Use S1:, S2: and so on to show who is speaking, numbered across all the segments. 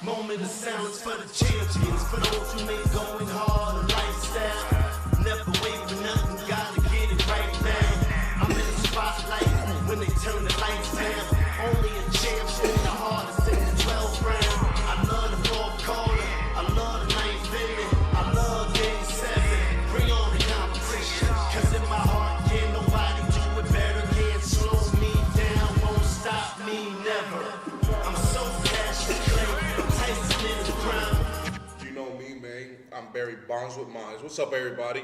S1: Moment of silence for the champions, for those who make going hard a lifestyle. Never wait for nothing, gotta get it right now. I'm in the spotlight when they turn the lights down. Only a champ in the hardest in the 12th round. I love the fourth quarter, I love the ninth inning, I love game 7. Bring on the competition, cause in my heart, can't nobody do it better. Can't slow me down, won't stop me, never. I'm so passionate, I'm Tyson in the ground.
S2: You know me, man. I'm Barry Bonds with Minds. What's up, everybody?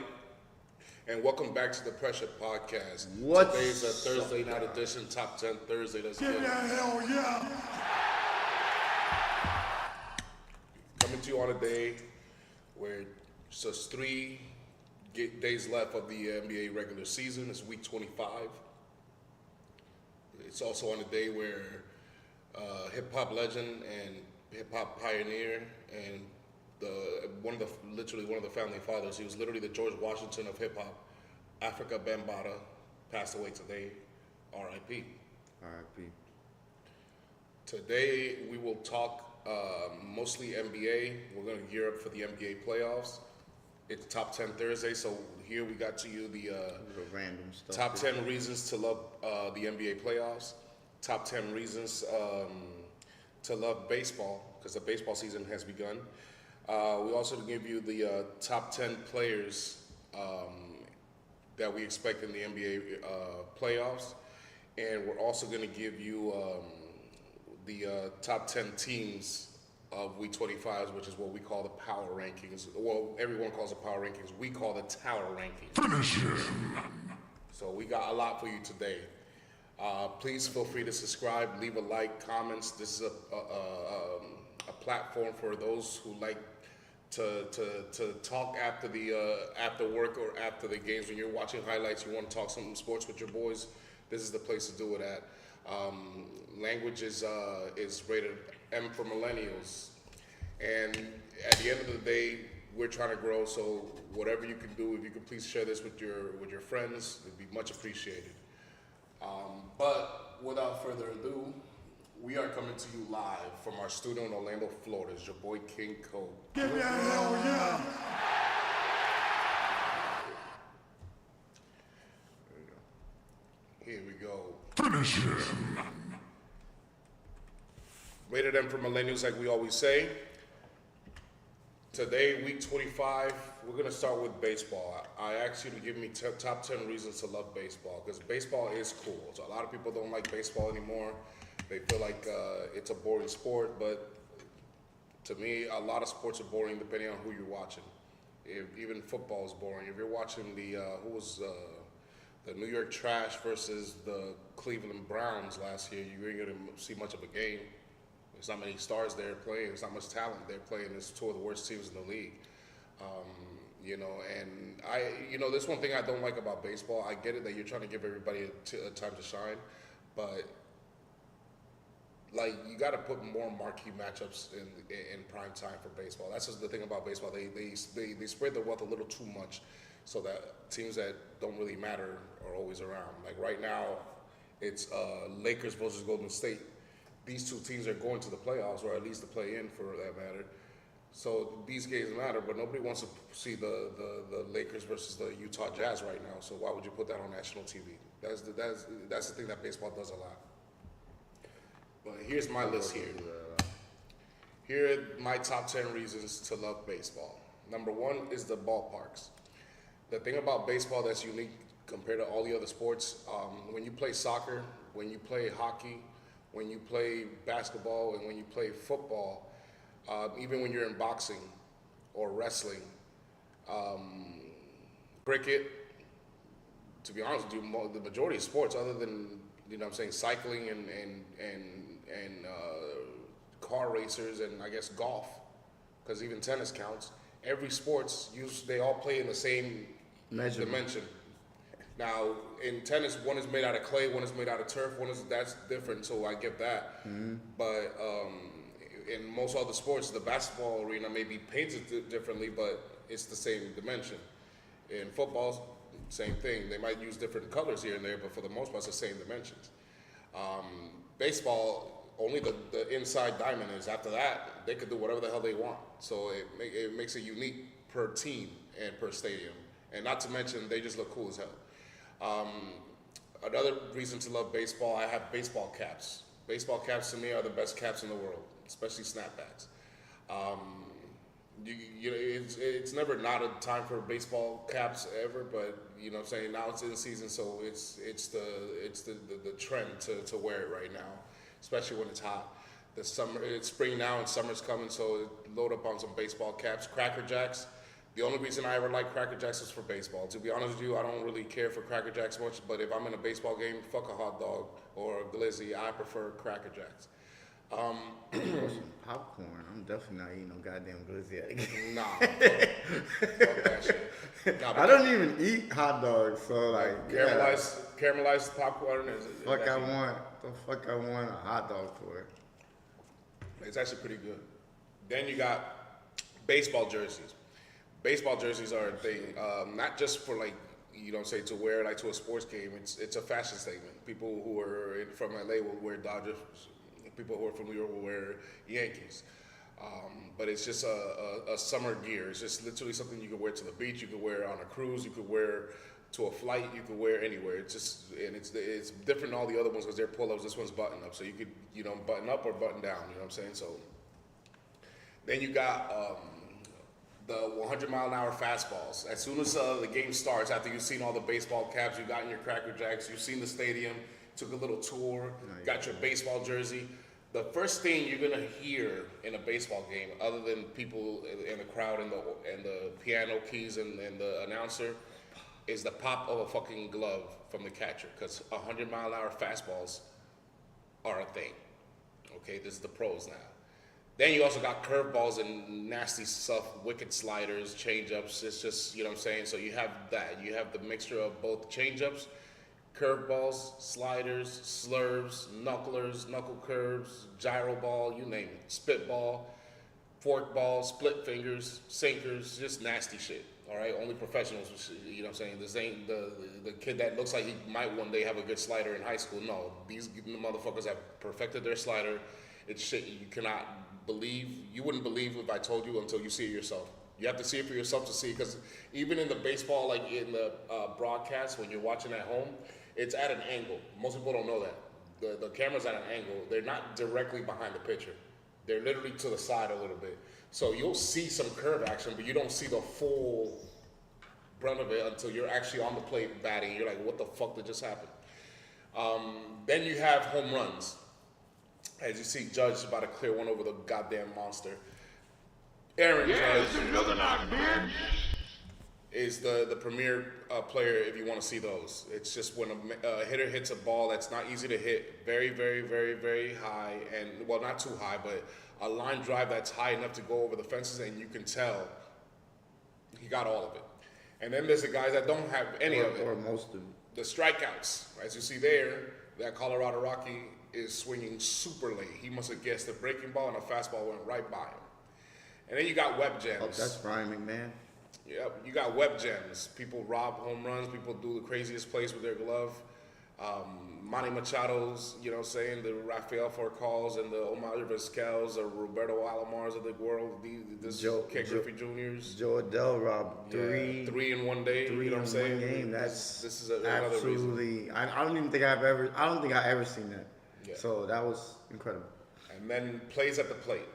S2: And welcome back to the Pressure Podcast. Today's a Thursday night edition, Top 10 Thursday. Let's get it.
S3: Hell yeah!
S2: Coming to you on a day where it's just 3 days left of the NBA regular season. It's week 25. It's also on a day where hip-hop legend and hip-hop pioneer and literally one of the founding fathers. He was literally the George Washington of hip hop. Africa Bambaataa passed away today. R.I.P.
S4: R.I.P.
S2: Today we will talk mostly NBA. We're going to gear up for the NBA playoffs. It's Top 10 Thursday, so here we got to you the
S4: random stuff.
S2: top 10 reasons to love the NBA playoffs. Top 10 reasons to love baseball, because the baseball season has begun. We also give you the top 10 players that we expect in the NBA playoffs. And we're also going to give you the top 10 teams of Week 25, which is what we call the power rankings. Well, everyone calls it power rankings. We call it tower rankings.
S3: Finish him!
S2: So we got a lot for you today. Please feel free to subscribe, leave a like, comments. This is a platform for those who like to talk after work or after the games. When you're watching highlights, you want to talk some sports with your boys, this is the place to do it at. Language is rated M for millennials, and at the end of the day, we're trying to grow. So whatever you can do, if you could please share this with your friends, it'd be much appreciated. But without further ado, we are coming to you live from our studio in Orlando, Florida. It's your boy King Cole.
S3: Give me a hell yeah!
S2: Here we go.
S3: Finish him!
S2: Rated M for millennials, like we always say. Today, week 25, we're going to start with baseball. I asked you to give me top 10 reasons to love baseball, because baseball is cool. So a lot of people don't like baseball anymore. They feel like it's a boring sport, but to me, a lot of sports are boring depending on who you're watching. Even football is boring. If you're watching the New York Trash versus the Cleveland Browns last year, you ain't going to see much of a game. There's not many stars there playing. There's not much talent there playing. It's two of the worst teams in the league. And there's one thing I don't like about baseball. I get it that you're trying to give everybody a time to shine, but like you got to put more marquee matchups in prime time for baseball. That's just the thing about baseball. They spread the wealth a little too much, so that teams that don't really matter are always around. Like right now, it's Lakers versus Golden State. These two teams are going to the playoffs, or at least the play-in for that matter. So these games matter, but nobody wants to see the Lakers versus the Utah Jazz right now. So why would you put that on national TV? That's the thing that baseball does a lot. But here's my list here. Here are my top 10 reasons to love baseball. Number 1 is the ballparks. The thing about baseball that's unique compared to all the other sports, when you play soccer, when you play hockey, when you play basketball, and when you play football, even when you're in boxing or wrestling, cricket, to be honest with you, the majority of sports, other than cycling and car racers and I guess golf, because even tennis counts. Every sports they all play in the same dimension. Now, in tennis, one is made out of clay, one is made out of turf, that's different, so I get that. Mm-hmm. But in most other sports, the basketball arena may be painted differently, but it's the same dimension. In football, same thing. They might use different colors here and there, but for the most part, it's the same dimensions. Baseball, only the inside diamond is. After that, they could do whatever the hell they want. So it makes it unique per team and per stadium. And not to mention, they just look cool as hell. Another reason to love baseball, I have baseball caps. Baseball caps to me are the best caps in the world, especially snapbacks. It's never not a time for baseball caps ever, but you know what I'm saying, now it's in season, so it's the trend to wear it right now, especially when it's hot. It's spring now and summer's coming, so load up on some baseball caps. Cracker Jacks. The only reason I ever liked Cracker Jacks was for baseball. To be honest with you, I don't really care for Cracker Jacks much, but if I'm in a baseball game, fuck a hot dog or a glizzy, I prefer Cracker Jacks.
S4: Some popcorn. I'm definitely not eating no goddamn glizzy.
S2: Nah, fuck that shit. Nah,
S4: I don't even eat hot dogs, so like
S2: caramelized popcorn is
S4: the fuck I want a hot dog for.
S2: It's actually pretty good. Then you got baseball jerseys. Baseball jerseys are a thing, not just for like, you know, say to wear like to a sports game. It's a fashion statement. People who are from LA will wear Dodgers. People who are from New York will wear Yankees. But it's just a summer gear. It's just literally something you can wear to the beach. You can wear on a cruise. You could wear to a flight. You could wear anywhere. It's different than all the other ones because they're pull-ups. This one's button-up. So you could, you know, button up or button down. You know what I'm saying? So then you got the 100-mile-an-hour fastballs. As soon as the game starts, after you've seen all the baseball caps, you got in your Cracker Jacks, you've seen the stadium, took a little tour, got your baseball jersey. The first thing you're gonna hear in a baseball game, other than people in the crowd and the piano keys and the announcer, is the pop of a fucking glove from the catcher. Because 100-mile-an-hour fastballs are a thing. Okay, this is the pros now. Then you also got curveballs and nasty stuff, wicked sliders, changeups. It's just, you know what I'm saying? So you have that. You have the mixture of both changeups, curveballs, sliders, slurves, knucklers, knuckle curves, gyro ball, you name it. Spitball, fork ball, split fingers, sinkers, just nasty shit. All right, only professionals, you know what I'm saying? This ain't the kid that looks like he might one day have a good slider in high school. No, these motherfuckers have perfected their slider. It's shit you cannot believe. You wouldn't believe if I told you until you see it yourself. You have to see it for yourself to see, because even in the baseball, like in the broadcast, when you're watching at home, it's at an angle. Most people don't know that. The camera's at an angle. They're not directly behind the pitcher. They're literally to the side a little bit. So you'll see some curve action, but you don't see the full brunt of it until you're actually on the plate batting. You're like, what the fuck did just happen? Then you have home runs. As you see, Judge is about to clear one over the goddamn monster. Aaron Judge is the premier player if you want to see those. It's just when a hitter hits a ball that's not easy to hit, very, very, very, very high, and well, not too high, but a line drive that's high enough to go over the fences, and you can tell he got all of it. And then there's the guys that don't have any of it.
S4: Or most of it.
S2: The strikeouts, as you see there, that Colorado Rocky is swinging super late. He must have guessed a breaking ball and a fastball went right by him. And then you got web gems.
S4: Oh, that's Brian McMahon.
S2: Yep, you got web gems. People rob home runs. People do the craziest plays with their glove. Manny Machado's, you know what I'm saying, the Rafael Furcalls and the Omar Vizquels or Roberto Alomars of the world, this Ken Griffey Jr.'s.
S4: Joe Adele robbed
S2: three in one day.
S4: Three
S2: you know
S4: in
S2: what I'm saying?
S4: one game.
S2: This is another reason.
S4: Absolutely. I don't think I ever seen that.
S2: Yeah.
S4: So that was incredible.
S2: And then plays at the plate.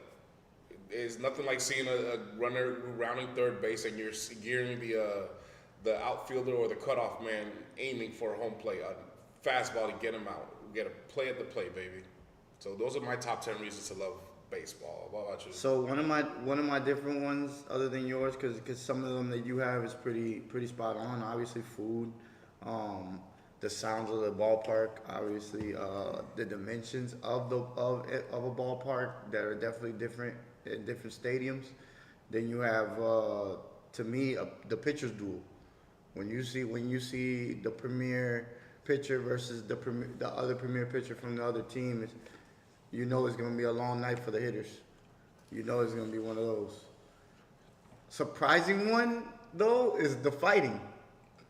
S2: It's nothing like seeing a runner rounding third base and you're gearing the outfielder or the cutoff man aiming for a home plate, a fastball to get him out. Get a play at the plate, baby. So those are my top 10 reasons to love baseball. What about you?
S4: So one of my different ones, other than yours, because some of them that you have is pretty spot on. Obviously, food, the sounds of the ballpark, obviously, the dimensions of a ballpark that are definitely different in different stadiums. Then you have, to me, the pitcher's duel. When you see the premier pitcher versus the other premier pitcher from the other team, you know it's going to be a long night for the hitters. You know it's going to be one of those. Surprising one though is the fighting,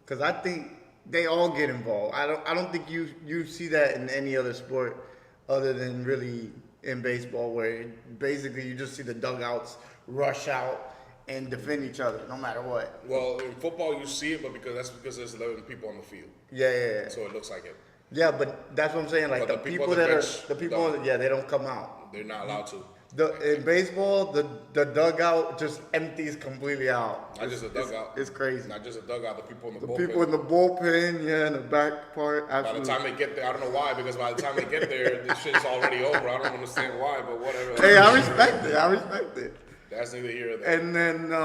S4: because I think they all get involved. I don't think you see that in any other sport. other than really in baseball, where basically you just see the dugouts rush out and defend each other no matter what.
S2: Well, in football you see it, but because there's 11 people on the field,
S4: Yeah.
S2: so it looks like it.
S4: Yeah, but that's what I'm saying. Like
S2: But
S4: the
S2: the people
S4: people
S2: on the
S4: that
S2: bench
S4: are the people,
S2: don't.
S4: yeah, they don't come out.
S2: They're not allowed to.
S4: In baseball, the dugout just empties completely out.
S2: Not just a dugout.
S4: It's crazy.
S2: Not just a dugout. The people in the
S4: The
S2: bullpen.
S4: people in the bullpen, yeah, in the back part,
S2: By the
S4: absolutely.
S2: time they get there, I don't know why, because by the time they get there, this shit's already over. I don't understand why, but whatever.
S4: Hey, I respect it.
S2: That's neither here nor there.
S4: And then
S2: I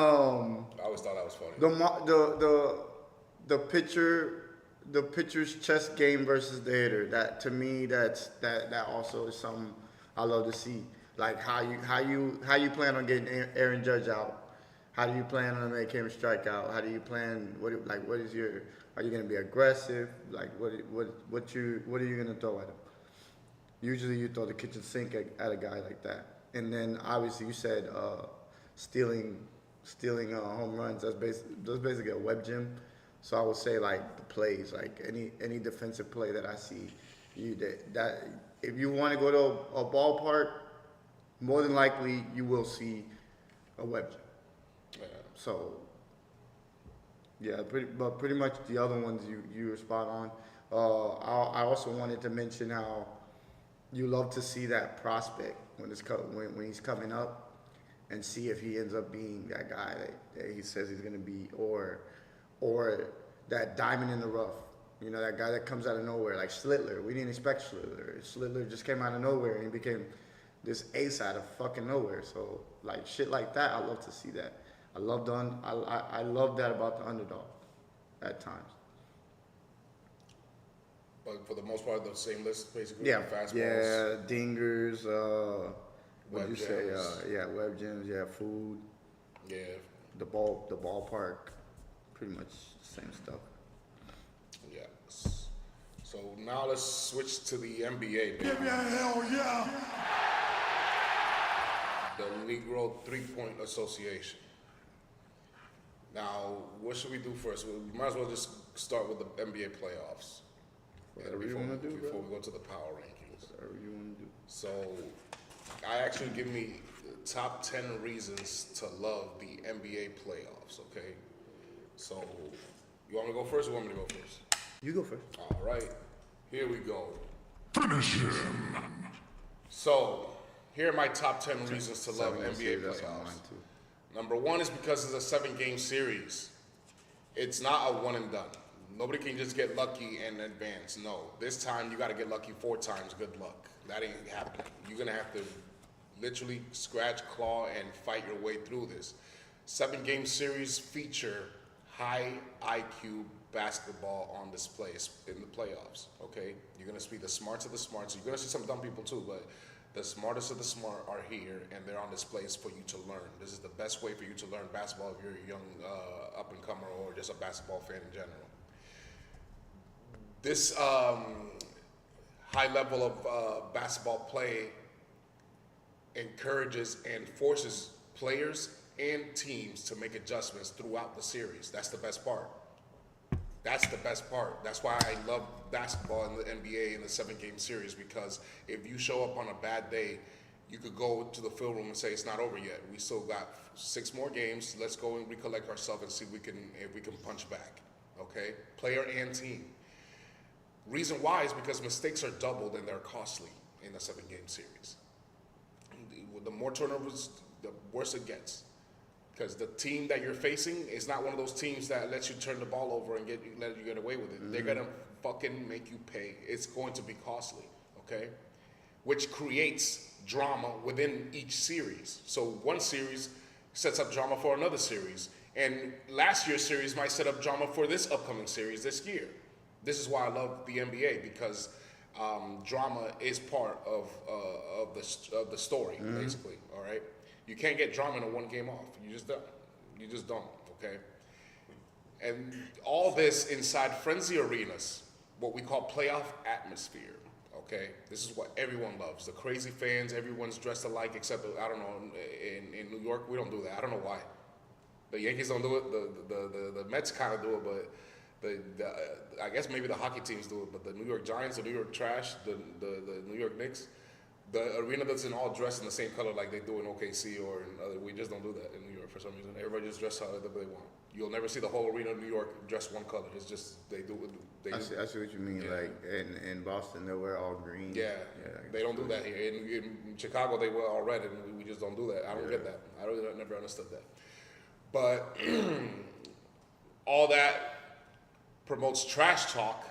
S2: always thought that was funny.
S4: the pitcher's chess game versus the hitter. That to me, that also is something I love to see. Like how you plan on getting Aaron Judge out? How do you plan on making him strike out? How do you plan? What is your? Are you gonna be aggressive? Like what are you gonna throw at him? Usually you throw the kitchen sink at a guy like that. And then obviously you said stealing home runs. That's basically a web gym. So I would say like the plays, like any defensive play that I see, that if you want to go to a ballpark, more than likely you will see a web gym.
S2: Yeah.
S4: So yeah, pretty much the other ones you were spot on. I also wanted to mention how you love to see that prospect when he's coming up, and see if he ends up being that guy that he says he's gonna be, or that diamond in the rough. You know, that guy that comes out of nowhere, like Schlittler. We didn't expect Schlittler. Schlittler just came out of nowhere and he became this ace out of fucking nowhere. So like shit like that, I love to see that. I love that about the underdog at times.
S2: But for the most part, the same list, basically.
S4: Yeah,
S2: Fastballs.
S4: yeah, dingers. What'd you say?
S2: Web gems.
S4: Yeah, web gems. Yeah, food.
S2: Yeah.
S4: The ballpark. Pretty much the same stuff.
S2: Yes. So now let's switch to the NBA, baby.
S3: Give me a hell yeah.
S2: The Negro 3-Point Association. Now, what should we do first? We might as well just start with the NBA playoffs.
S4: Whatever you wanna do,
S2: Before
S4: bro.
S2: we go to the power rankings.
S4: Whatever you want to do.
S2: So, I actually give me the top 10 reasons to love the NBA playoffs, okay? So, you want me to go first or you want me to go first?
S4: You go first.
S2: All right, here we go.
S3: Finish him.
S2: So, here are my top 10 reasons to love
S4: 7-game
S2: NBA
S4: series, that's on
S2: playoffs.
S4: mine, too.
S2: Number one is because it's a 7-game series. It's not a one and done. Nobody can just get lucky and advance. No, this time you got to get lucky 4 times. Good luck. That ain't happening. You're gonna have to literally scratch, claw, and fight your way through this. 7-game series feature high IQ basketball on display in the playoffs. Okay, you're gonna see the smarts of the smarts. You're gonna see some dumb people too, but the smartest of the smart are here, and they're on display for you to learn. This is the best way for you to learn basketball if you're a young up-and-comer or just a basketball fan in general. This high level of basketball play encourages and forces players and teams to make adjustments throughout the series. That's the best part. That's the best part. That's why I love basketball in the NBA in the 7-game series, because if you show up on a bad day, you could go to the field room and say it's not over yet. We still got 6 more games. Let's go and recollect ourselves and see if we can punch back. Okay, player and team. Reason why is because mistakes are doubled and they're costly in a 7-game series. The more turnovers, the worse it gets. Because the team that you're facing is not one of those teams that lets you turn the ball over and let you get away with it. Mm-hmm. They're gonna fucking make you pay. It's going to be costly, okay? Which creates drama within each series. So one series sets up drama for another series, and last year's series might set up drama for this upcoming series this year. This is why I love the NBA, because drama is part of the story, mm-hmm. basically. All right. You can't get drama in a 1-game off. You just don't. You just don't, okay? And all this inside frenzy arenas, what we call playoff atmosphere, okay? This is what everyone loves. The crazy fans, everyone's dressed alike, except, I don't know, in New York, we don't do that. I don't know why. The Yankees don't do it. The Mets kind of do it, but I guess maybe the hockey teams do it, but the New York Giants, the New York Trash, the New York Knicks, the arena doesn't all dress in the same color like they do in OKC or in other. We just don't do that in New York for some reason. Everybody just dress however they want. You'll never see the whole arena of New York dress one color. It's just they do.
S4: I see what you mean.
S2: Yeah.
S4: Like in Boston, they wear all green.
S2: Yeah, they don't do that here. In Chicago, they wear all red, and we just don't do that. I don't get that. I never understood that. But all that promotes trash talk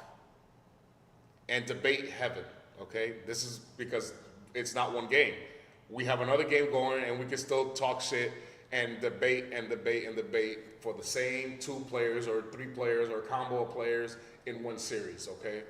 S2: and debate heaven, okay? This is because it's not one game. We have another game going, and we can still talk shit and debate and debate and debate for the same 2 players or 3 players or combo of players in one series, okay?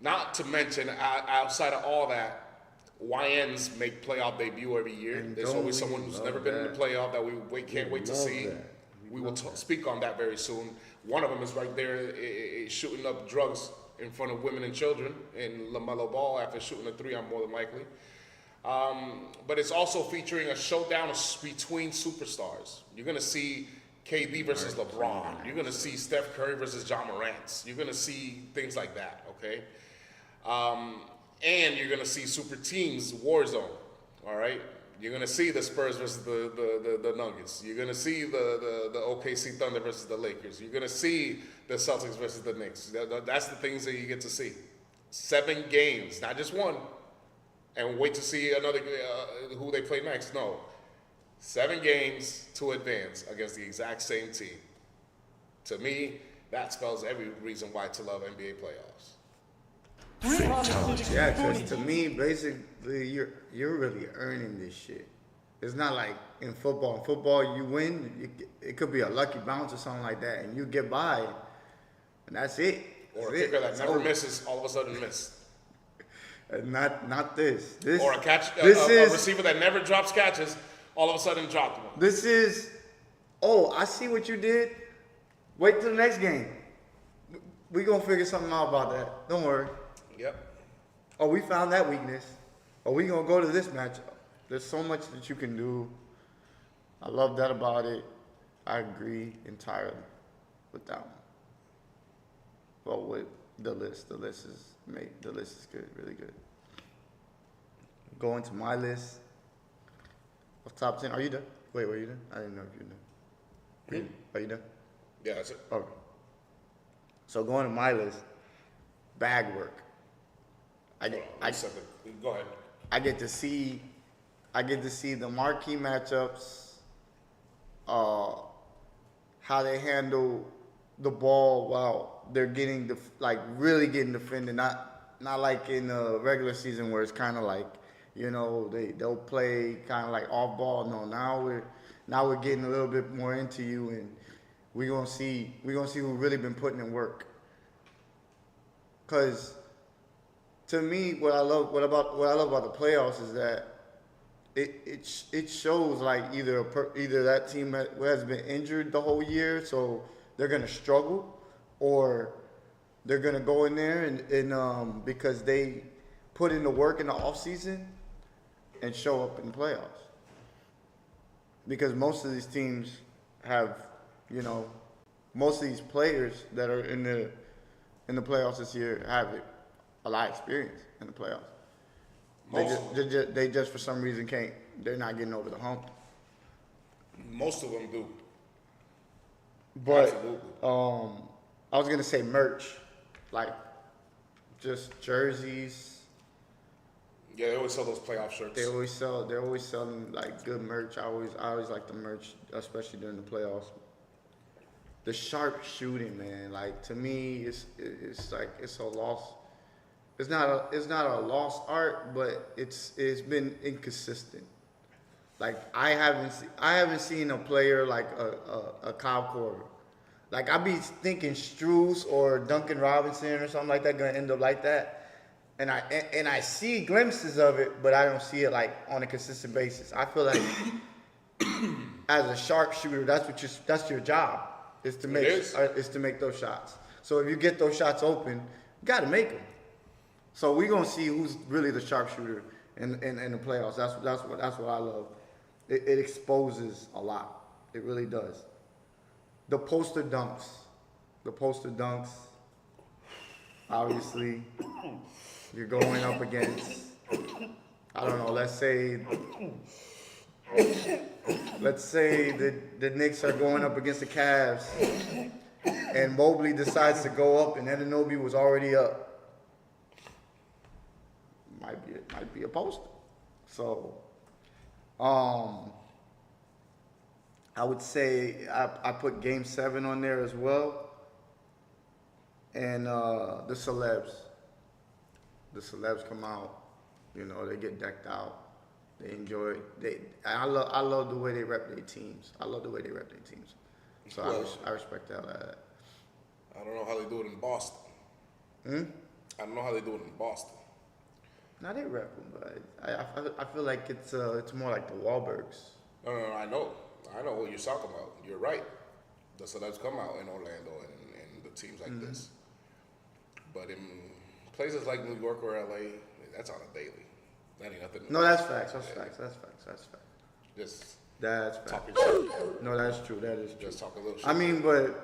S2: Not to mention, outside of all that, YNs make playoff debut every year.
S4: And
S2: There's
S4: don't
S2: always
S4: we
S2: someone who's
S4: love
S2: never been in the
S4: that?
S2: playoff that can't wait to
S4: love
S2: see.
S4: that.
S2: We will speak on that very soon. One of them is right there shooting up drugs in front of women and children in LaMelo Ball after shooting a 3 on more than likely. But it's also featuring a showdown between superstars. You're going to see KD versus LeBron. You're going to see Steph Curry versus John Morant. You're going to see things like that, okay? And you're going to see super teams, Warzone, all right? You're going to see the Spurs versus the Nuggets. You're going to see the OKC Thunder versus the Lakers. You're going to see the Celtics versus the Knicks. That's the things that you get to see. 7 games, not just one. And wait to see another who they play next. No. 7 games to advance against the exact same team. To me, that spells every reason why to love NBA playoffs.
S4: Yeah, because to me, basically, you're really earning this shit. It's not like in football. In football, you win, it could be a lucky bounce or something like that, and you get by, and that's it.
S2: Or a
S4: That's
S2: kicker
S4: it.
S2: that
S4: It's
S2: never
S4: over.
S2: misses, all of a sudden missed.
S4: Not this. This
S2: Or a
S4: This is
S2: receiver that never drops catches, all of a sudden dropped one.
S4: This is. Oh, I see what you did. Wait till the next game. We gonna figure something out about that. Don't worry.
S2: Yep.
S4: Oh, we found that weakness. Oh, we gonna go to this matchup. There's so much that you can do. I love that about it. I agree entirely with that one. Well, with the list is good, really good. Going to my list of top 10. Are you done? Wait, were you done? I didn't know if you were done. Are you done?
S2: Yeah, that's it.
S4: Okay. So going to my list, bag work.
S2: Go ahead.
S4: I get to see the marquee matchups, how they handle the ball while they're getting really getting defended, not like in the regular season where it's kind of like, they'll play kind of like off ball. No, now we're getting a little bit more into you, and we're gonna see who really been putting in work. Cause to me, what I love about the playoffs is that it shows like either that team has been injured the whole year, so they're gonna struggle, or they're gonna go in there and because they put in the work in the off season and show up in the playoffs. Because most of these teams have, most of these players that are in the playoffs this year have a lot of experience in the playoffs. They just for some reason they're not getting over the hump.
S2: Most of them do.
S4: But
S2: Absolutely.
S4: I was gonna say merch, like just jerseys.
S2: Yeah, they always sell those playoff shirts.
S4: They're always selling like good merch. I always like the merch, especially during the playoffs. The sharp shooting, man, like to me, it's like it's a lost. It's not a lost art, but it's been inconsistent. Like I haven't seen a player like a Kyle Korver. Like I be thinking Struz or Duncan Robinson or something like that gonna end up like that, and I see glimpses of it, but I don't see it like on a consistent basis. I feel like as a sharpshooter, that's your job is to make those shots. So if you get those shots open, you got to make them. So we're gonna see who's really the sharpshooter in the playoffs. That's what I love. It exposes a lot. It really does. The poster dunks. The poster dunks. Obviously, you're going up against, I don't know, let's say the Knicks are going up against the Cavs and Mobley decides to go up and Anunoby was already up. Might be a poster. So, I would say I put Game 7 on there as well. And the celebs. The celebs come out, you know, they get decked out. They enjoy it. I love the way they rep their teams. I love the way they rep their teams. So I respect that.
S2: I don't know how they do it in Boston. I don't know how they do it in Boston.
S4: Now they rep them, but I feel like it's more like the Wahlbergs.
S2: No, I know what you're talking about. You're right. The celebs come out in Orlando and the teams like this. But in places like New York or LA, that's on a daily. That ain't nothing.
S4: No, that's facts. That's facts.
S2: Just
S4: That's facts.
S2: talking shit.
S4: No, that's true. That is true.
S2: Just talk a little shit.
S4: I mean, but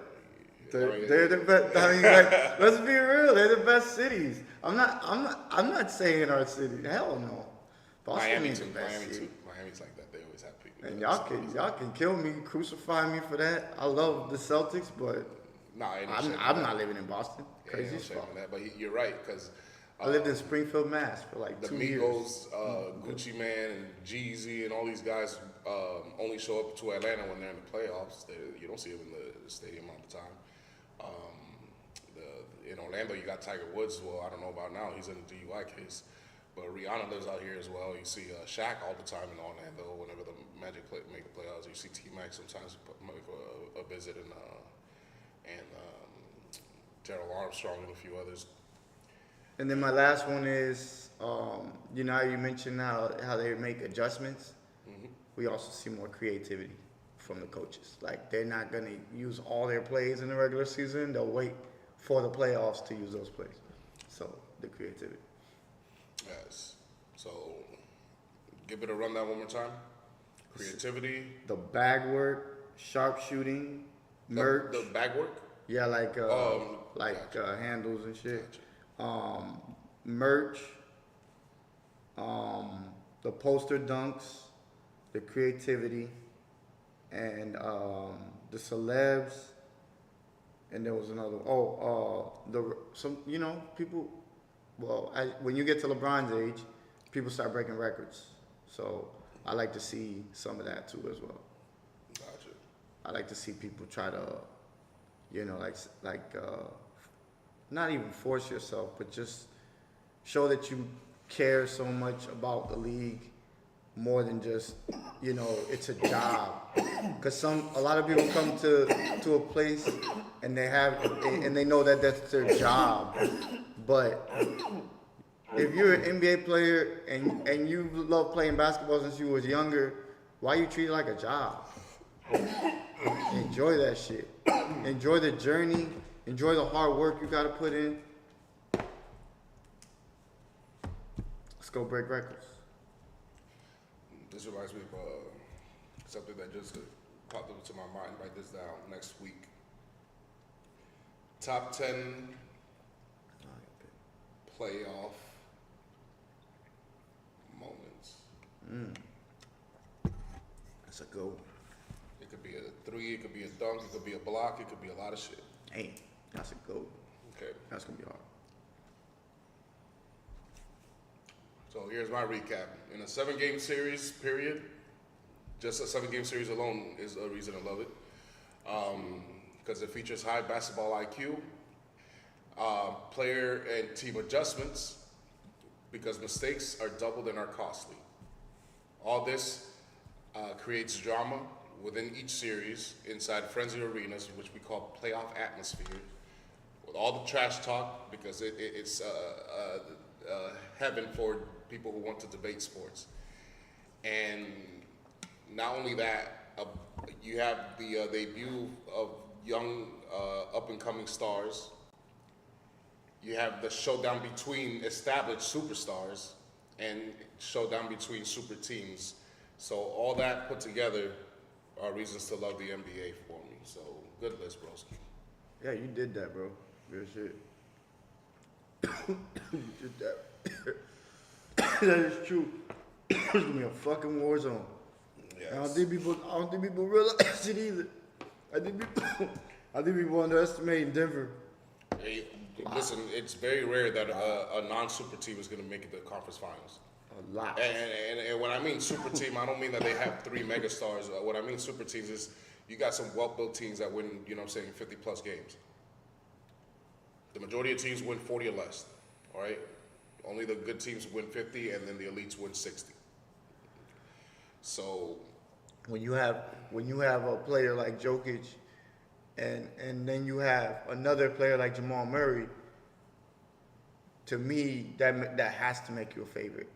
S4: they're the best. I mean, like, let's be real. They're the best cities. I'm not saying our city. Hell no. Boston
S2: Miami
S4: ain't
S2: too.
S4: the best
S2: Miami
S4: city.
S2: too. Miami's like that. They always have people.
S4: And y'all can kill me, crucify me for that. I love the Celtics, but
S2: Nah, ain't no shame in
S4: I'm
S2: that.
S4: not living in Boston.
S2: Yeah,
S4: Crazy
S2: ain't no
S4: as
S2: shame
S4: fuck.
S2: in that. But you're right, because
S4: I lived in Springfield, Mass for like
S2: the
S4: 2 years.
S2: Migos, Gucci Man, and Jeezy, and all these guys only show up to Atlanta when they're in the playoffs. You don't see them in the stadium all the time. In Orlando, you got Tiger Woods. Well, I don't know about now. He's in a DUI case. But Rihanna lives out here as well. You see Shaq all the time in Orlando. Whenever the Magic make the playoffs, you see T-Mac sometimes make a visit, and Terrell Armstrong and a few others.
S4: And then my last one is, you know how you mentioned how they make adjustments? We also see more creativity from the coaches. Like, they're not going to use all their plays in the regular season. They'll wait for the playoffs to use those plays. So, the creativity.
S2: Yes. So, give it a rundown one more time. Creativity.
S4: The bag work, sharpshooting, merch.
S2: The bag work.
S4: Yeah, like
S2: Gotcha.
S4: handles and shit.
S2: Gotcha.
S4: Merch, the poster dunks, the creativity, and the celebs, and there was another. People. Well, when you get to LeBron's age, people start breaking records. So I like to see some of that too as well.
S2: Gotcha.
S4: I like to see people try to, not even force yourself, but just show that you care so much about the league more than just, it's a job. Because a lot of people come to a place and they know that that's their job. But if you're an NBA player and you love playing basketball since you was younger, why you treat it like a job? Enjoy that shit. Enjoy the journey. Enjoy the hard work you gotta put in. Let's go break records.
S2: This reminds me of something that just popped up into my mind. Write this down. Next week. Top 10 playoff moments.
S4: That's a go.
S2: It could be a 3, it could be a dunk, it could be a block, it could be a lot of shit.
S4: Hey, that's a go.
S2: Okay.
S4: That's gonna be hard.
S2: So here's my recap. In a 7-game series, period, just a 7-game series alone is a reason to love it. Because it features high basketball IQ, player and team adjustments, because mistakes are doubled and are costly. All this creates drama within each series inside frenzy arenas, which we call playoff atmosphere, with all the trash talk, because it's heaven for people who want to debate sports. And not only that, you have the debut of young up-and-coming stars. You have the showdown between established superstars and showdown between super teams. So all that put together are reasons to love the NBA for me. So Good list, broski.
S4: Yeah, you did that, bro. Good shit. You did that. That is true. It's gonna be a fucking war zone.
S2: Yes.
S4: I don't think people realize it either. I think people underestimate Denver.
S2: Hey, listen, it's very rare that a non-super team is going to make it to the conference finals.
S4: A lot.
S2: And when I mean super team, I don't mean that they have 3 megastars. What I mean super teams is you got some well-built teams that win, 50-plus games. The majority of teams win 40 or less, all right? Only the good teams win 50, and then the elites win 60. So
S4: When you have a player like Jokic, and then you have another player like Jamal Murray, to me that has to make you a favorite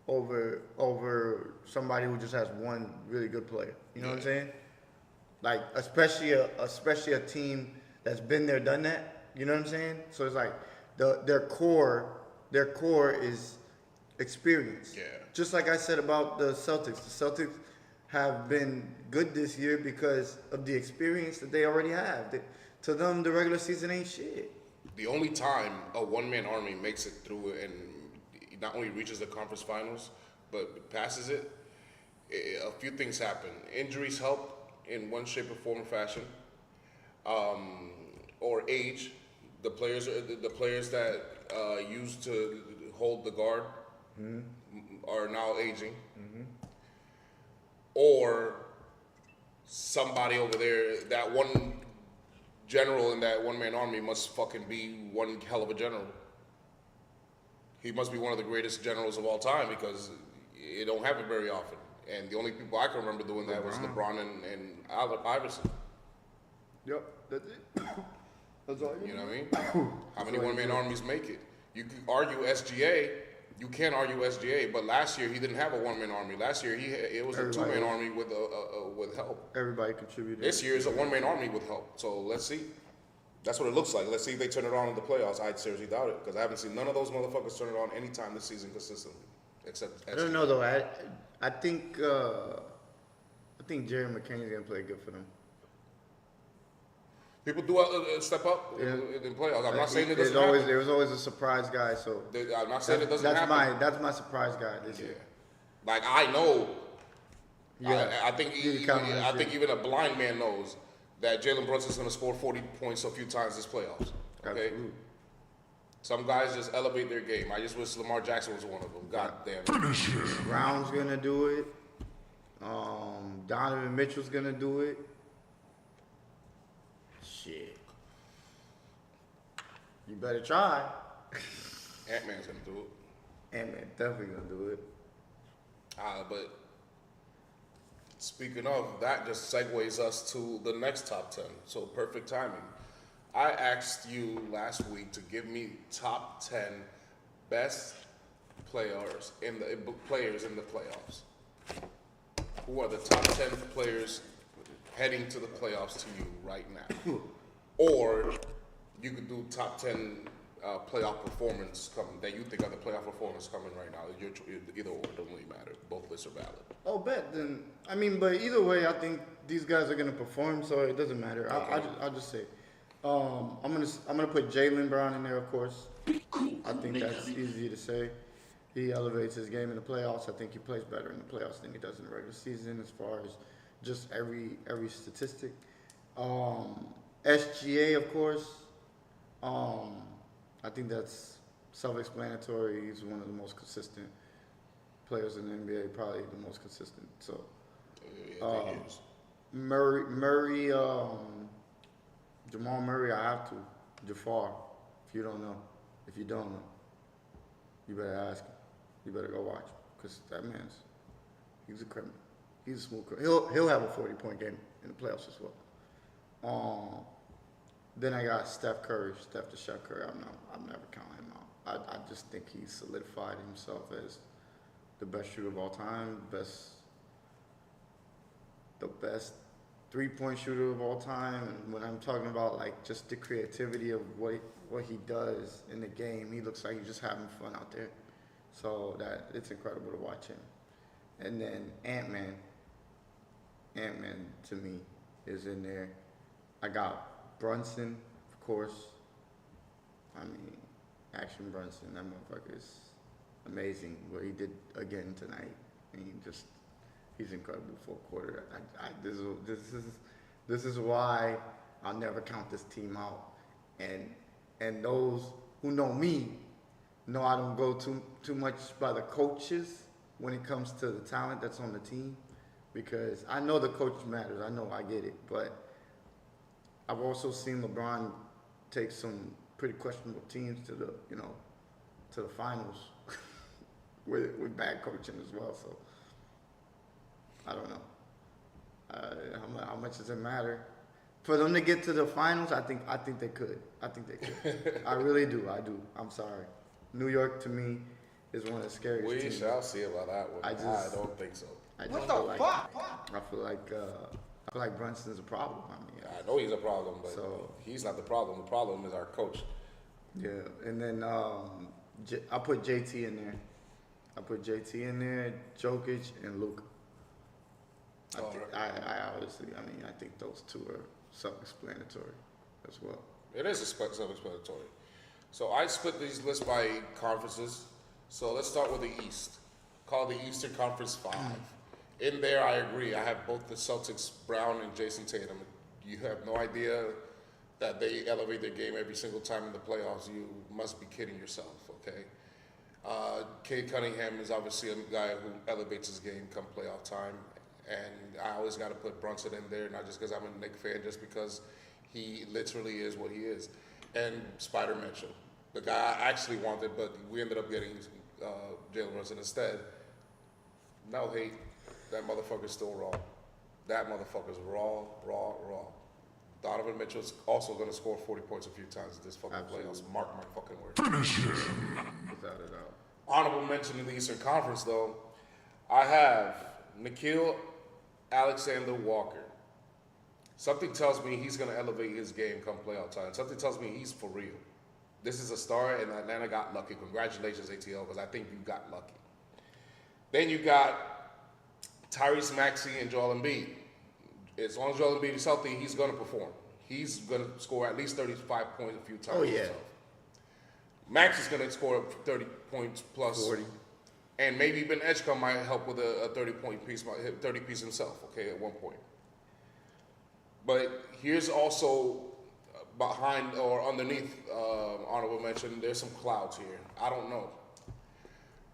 S4: over somebody who just has one really good player. You know what I'm saying? Like especially a team that's been there, done that. You know what I'm saying? So it's like their core is experience.
S2: Yeah.
S4: Just like I said about the Celtics. The Celtics have been good this year because of the experience that they already have. To them, the regular season ain't shit.
S2: the only time a one-man army makes it through and not only reaches the conference finals, but passes it, a few things happen. Injuries help in one shape or form or fashion, or age. The players that used to hold the guard are now aging, or somebody over there, that one general in that one-man army must fucking be one hell of a general. He must be one of the greatest generals of all time because it don't happen very often. And the only people I can remember doing that was LeBron and Iverson.
S4: Yep, that's it. That's all
S2: You know what I mean? How many one-man armies make it? You can argue SGA. You can argue SGA, but last year he didn't have a one-man army. Last year it was a two-man army with help.
S4: Everybody contributed.
S2: This year is a one-man army with help. So let's see. That's what it looks like. Let's see if they turn it on in the playoffs. I seriously doubt it because I haven't seen none of those motherfuckers turn it on any time this season consistently, except
S4: I don't know though. I think Jerry McCain's gonna play good for them.
S2: People do step up in playoffs. I'm not saying it doesn't happen.
S4: There was always a surprise guy. So
S2: I'm not saying it doesn't happen.
S4: That's my surprise guy this year.
S2: Like I know.
S4: Yeah.
S2: I think even a blind man knows that Jalen Brunson's going to score 40 points a few times this playoffs. Okay.
S4: Absolutely.
S2: Some guys just elevate their game. I just wish Lamar Jackson was one of them. God damn it.
S3: Finish him.
S4: Brown's gonna do it. Donovan Mitchell's gonna do it. Shit. You better try.
S2: Ant-Man's going to do it.
S4: Ant-Man definitely gonna do it.
S2: But speaking of, that just segues us to the next top 10. So perfect timing. I asked you last week to give me top 10 best players in the playoffs. Who are the top 10 players heading to the playoffs to you right now? Or you could do top 10 playoff performance coming that you think are the playoff performance coming right now. Either or, don't really matter. Both lists are valid.
S4: Oh, bet then. I mean, but either way, I think these guys are gonna perform, so it doesn't matter.
S2: Okay.
S4: I'll just say, I'm gonna put Jaylen Brown in there, of course. I think that's easy to say. He elevates his game in the playoffs. I think he plays better in the playoffs than he does in the regular season, as far as just every statistic. SGA, of course. I think that's self-explanatory. He's one of the most consistent players in the NBA, probably the most consistent. So,
S2: Yeah, I think he is.
S4: Murray, Jamal Murray, I have to. Jafar, if you don't know, you better ask him. You better go watch, because that he's a criminal. He's a smooth criminal. He'll have a 40-point game in the playoffs as well. Then I got Steph Curry, Steph Curry. I'm never counting him out. I just think he's solidified himself as the best shooter of all time, the best three-point shooter of all time. And when I'm talking about like just the creativity of what he does in the game, he looks like he's just having fun out there. So that it's incredible to watch him. And then Ant-Man to me is in there. I got Brunson, of course. I mean, Action Brunson, that motherfucker is amazing. What he did again tonight. I mean, he's incredible for a quarter. This is why I'll never count this team out. And those who know me know I don't go too much by the coaches when it comes to the talent that's on the team, because I know the coach matters. I know, I get it, but I've also seen LeBron take some pretty questionable teams to the finals with bad coaching as well. So I don't know. How much does it matter for them to get to the finals? I think they could. I really do. I do. I'm sorry. New York to me is one of the scariest
S2: We
S4: teams.
S2: shall see about that one. I don't think so.
S4: I feel like Brunson's a problem. I mean,
S2: I know he's a problem, but
S4: So-
S2: he's not the problem. The problem is our coach.
S4: yeah. And then I put JT in there. Jokic and Luka. I obviously, I think those two are self-explanatory as well.
S2: It is self-explanatory. So I split these lists by conferences. So let's start with the East. Called the Eastern Conference 5. In there, I agree. I have both the Celtics, Brown and Jason Tatum. You have no idea that they elevate their game every single time in the playoffs. You must be kidding yourself, okay? Cade Cunningham is obviously a guy who elevates his game come playoff time. And I always got to put Brunson in there, not just because I'm a Knicks fan, just because he literally is what he is. And Spider Mitchell, the guy I actually wanted, but we ended up getting Jalen Brunson instead. No hate, that motherfucker's still raw. That motherfucker's raw. Donovan Mitchell's also going to score 40 points a few times this fucking playoffs. Mark my fucking words.
S3: Finish him.
S4: Without a doubt.
S2: Honorable mention in the Eastern Conference, though, I have Nickeil Alexander-Walker. Something tells me he's going to elevate his game come playoff time. Something tells me he's for real. This is a star, and Atlanta got lucky. Congratulations, ATL, because I think you got lucky. Then you got Tyrese Maxey and Joel Embiid. As long as Joel Embiid is healthy, he's going to perform. He's going to score at least 35 points a few times.
S4: Oh, yeah.
S2: himself. Max is going to score 30 points plus.
S4: 40.
S2: And maybe even Edgecombe might help with a 30-point piece, 30 piece himself, okay, at one point. But here's also behind or underneath honorable mention, there's some clouds here. I don't know.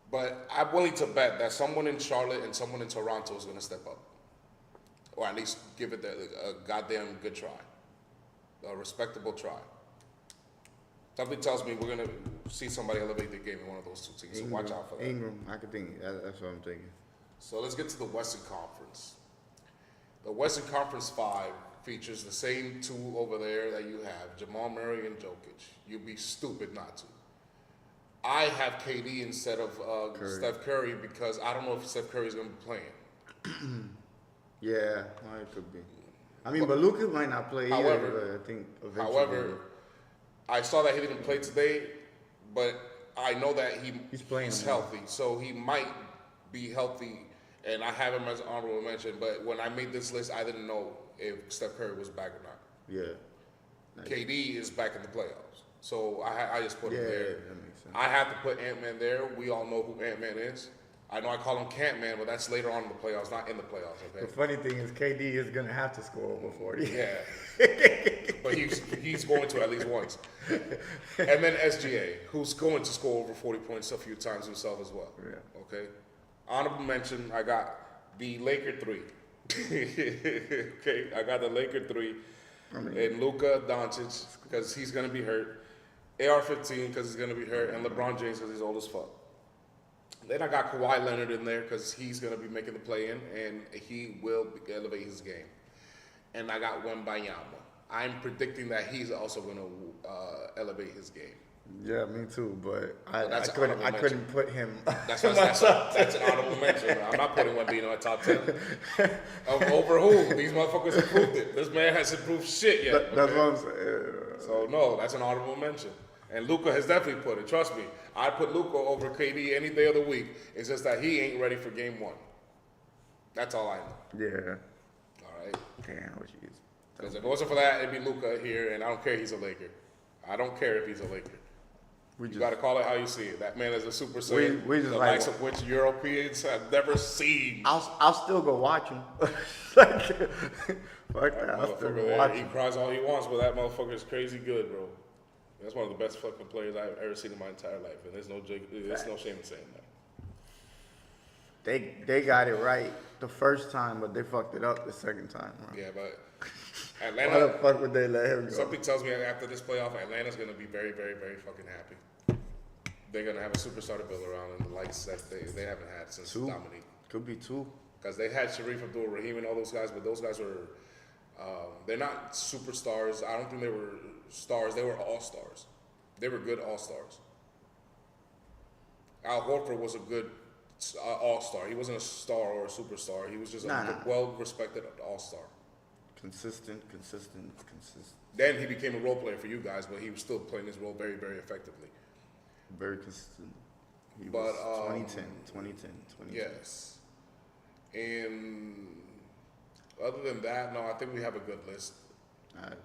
S2: But I'm willing to bet that someone in Charlotte and someone in Toronto is going to step up. Or at least give it a goddamn good try. A respectable try. Something tells me we're going to see somebody elevate their game in one of those two teams. So watch out for that.
S4: Ingram, I could think, that's what I'm thinking.
S2: So let's get to the Western Conference. The Western Conference 5 features the same two over there that you have, Jamal Murray and Jokic. You'd be stupid not to. I have KD instead of Steph Curry because I don't know if Steph Curry is going to be playing.
S4: Yeah, well, it could be. I mean, but Luka might not play either, but I think eventually.
S2: However, I saw that he didn't play today, but I know that he's healthy, so he might be healthy, and I have him as an honorable mention. But when I made this list, I didn't know if Steph Curry was back or not.
S4: Yeah.
S2: KD is back in the playoffs, so I just put him there.
S4: That makes sense.
S2: I have to put Ant-Man there. We all know who Ant-Man is. I know I call him Cant-Man, but that's later on in the playoffs, not in the playoffs, okay?
S4: The funny thing is, KD is gonna have to score over 40.
S2: Yeah. But he's going to at least once. And then SGA, who's going to score over 40 points a few times himself as well.
S4: Yeah.
S2: Okay? Honorable mention, I got the Laker 3. Okay? I got the Laker 3. And Luka Doncic, because he's going to be hurt. AR-15, because he's going to be hurt. And LeBron James, because he's old as fuck. Then I got Kawhi Leonard in there, because he's going to be making the play-in, and he will elevate his game. And I got Wembanyama. I'm predicting that he's also going to elevate his game.
S4: Yeah, me too. But I
S2: that's an
S4: couldn't. I
S2: honorable
S4: couldn't put him.
S2: That's an honorable mention. I'm not putting Wembanyama in top 10. Over who? These motherfuckers have proved it. This man hasn't proved shit yet.
S4: That's
S2: okay?
S4: what I'm saying.
S2: So no, that's an honorable mention. And Luka has definitely put it. Trust me, I put Luka over KD any day of the week. It's just that he ain't ready for game one. That's all I know.
S4: Yeah.
S2: All right.
S4: Damn, what you
S2: Because if it wasn't for that, it'd be Luka here, and I don't care if he's a Laker. I don't care if he's a Laker.
S4: We
S2: You
S4: just
S2: got to call it how you see it. That man is a super saiyan,
S4: we just
S2: the
S4: like-
S2: likes of which Europeans have never seen.
S4: I'll still go watch him. Like, fuck that. I'll still
S2: Motherfucker
S4: go
S2: there,
S4: watch
S2: he
S4: him.
S2: cries all he wants, but that motherfucker is crazy good, bro. That's one of the best fucking players I've ever seen in my entire life, and there's no shame in saying that.
S4: They got it right the first time, but they fucked it up the second time. Bro.
S2: Yeah, but
S4: Why the
S2: Atlanta.
S4: fuck would they let him go?
S2: Something tells me after this playoff, Atlanta's gonna be very, very, very fucking happy. They're gonna have a superstar to build around, and the lights that they haven't had since
S4: Two.
S2: Dominique.
S4: Could be two.
S2: Because they had Sharif Abdul-Rahim and all those guys, but those guys were, they're not superstars. I don't think they were stars. They were all-stars. They were good all-stars. Al Horford was a good all-star. He wasn't a star or a superstar. He was just
S4: Nah.
S2: a well-respected all-star.
S4: Consistent.
S2: Then he became a role player for you guys, but he was still playing his role very, very effectively.
S4: Very consistent. He
S2: But,
S4: was 2010.
S2: Yes. And other than that, no, I think we have a good list.
S4: Alright.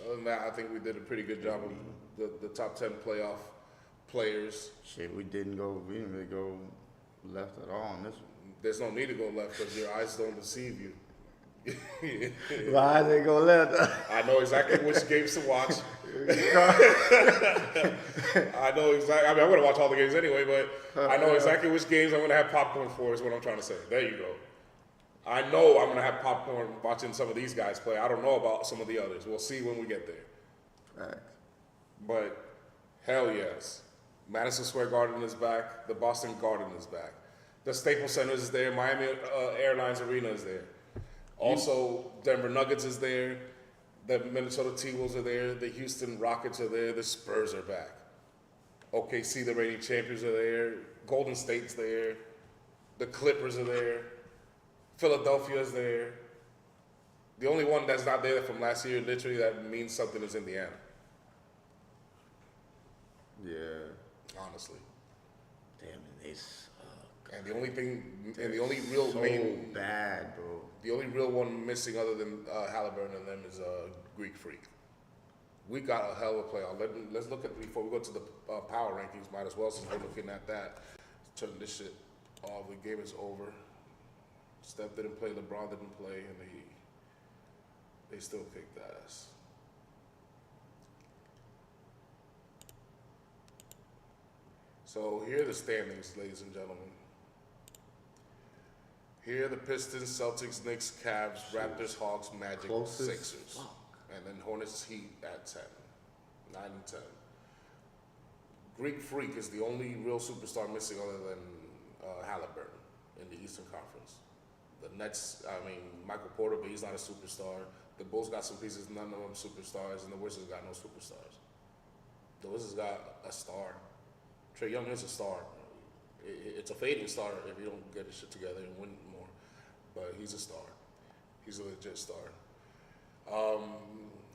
S2: Other than that, I think we did a pretty good job of the top 10 playoff players.
S4: Shit, we didn't really go left at all on this one.
S2: There's no need to go left because your eyes don't deceive you.
S4: Why they go left?
S2: I know exactly which games to watch. I know exactly. I mean, I'm going to watch all the games anyway, but I know exactly which games I'm going to have popcorn for, is what I'm trying to say. There you go. I know I'm going to have popcorn watching some of these guys play. I don't know about some of the others. We'll see when we get there.
S4: Facts.
S2: But hell yes. Madison Square Garden is back. The Boston Garden is back. The Staples Center is there. Miami Airlines Arena is there. Also, Denver Nuggets is there. The Minnesota T-Wolves are there. The Houston Rockets are there. The Spurs are back. OKC, the reigning champions, are there. Golden State's there. The Clippers are there. Philadelphia's there. The only one that's not there from last year, literally, that means something, is Indiana.
S4: Yeah.
S2: Honestly.
S4: Damn it, they suck.
S2: And the only thing, and the only real
S4: So
S2: main,
S4: bad, bro.
S2: the only real one missing other than Halliburton and them is Greek Freak. We got a hell of a playoff. Let's look at, before we go to the power rankings, might as well, since we're looking at that, turn this shit off. The game is over. Steph didn't play, LeBron didn't play, and they still kicked ass. So here are the standings, ladies and gentlemen. Here are the Pistons, Celtics, Knicks, Cavs, Raptors, Hawks, Magic,
S4: Close as
S2: Sixers.
S4: fuck.
S2: And then Hornets, Heat at 10. 9 and 10. Greek Freak is the only real superstar missing other than Halliburton in the Eastern Conference. The Nets, I mean, Michael Porter, but he's not a superstar. The Bulls got some pieces, none of them superstars, and the Wizards got no superstars. The Wizards got a star. Trae Young is a star. It's a fading star if you don't get his shit together and win more. But he's a star. He's a legit star.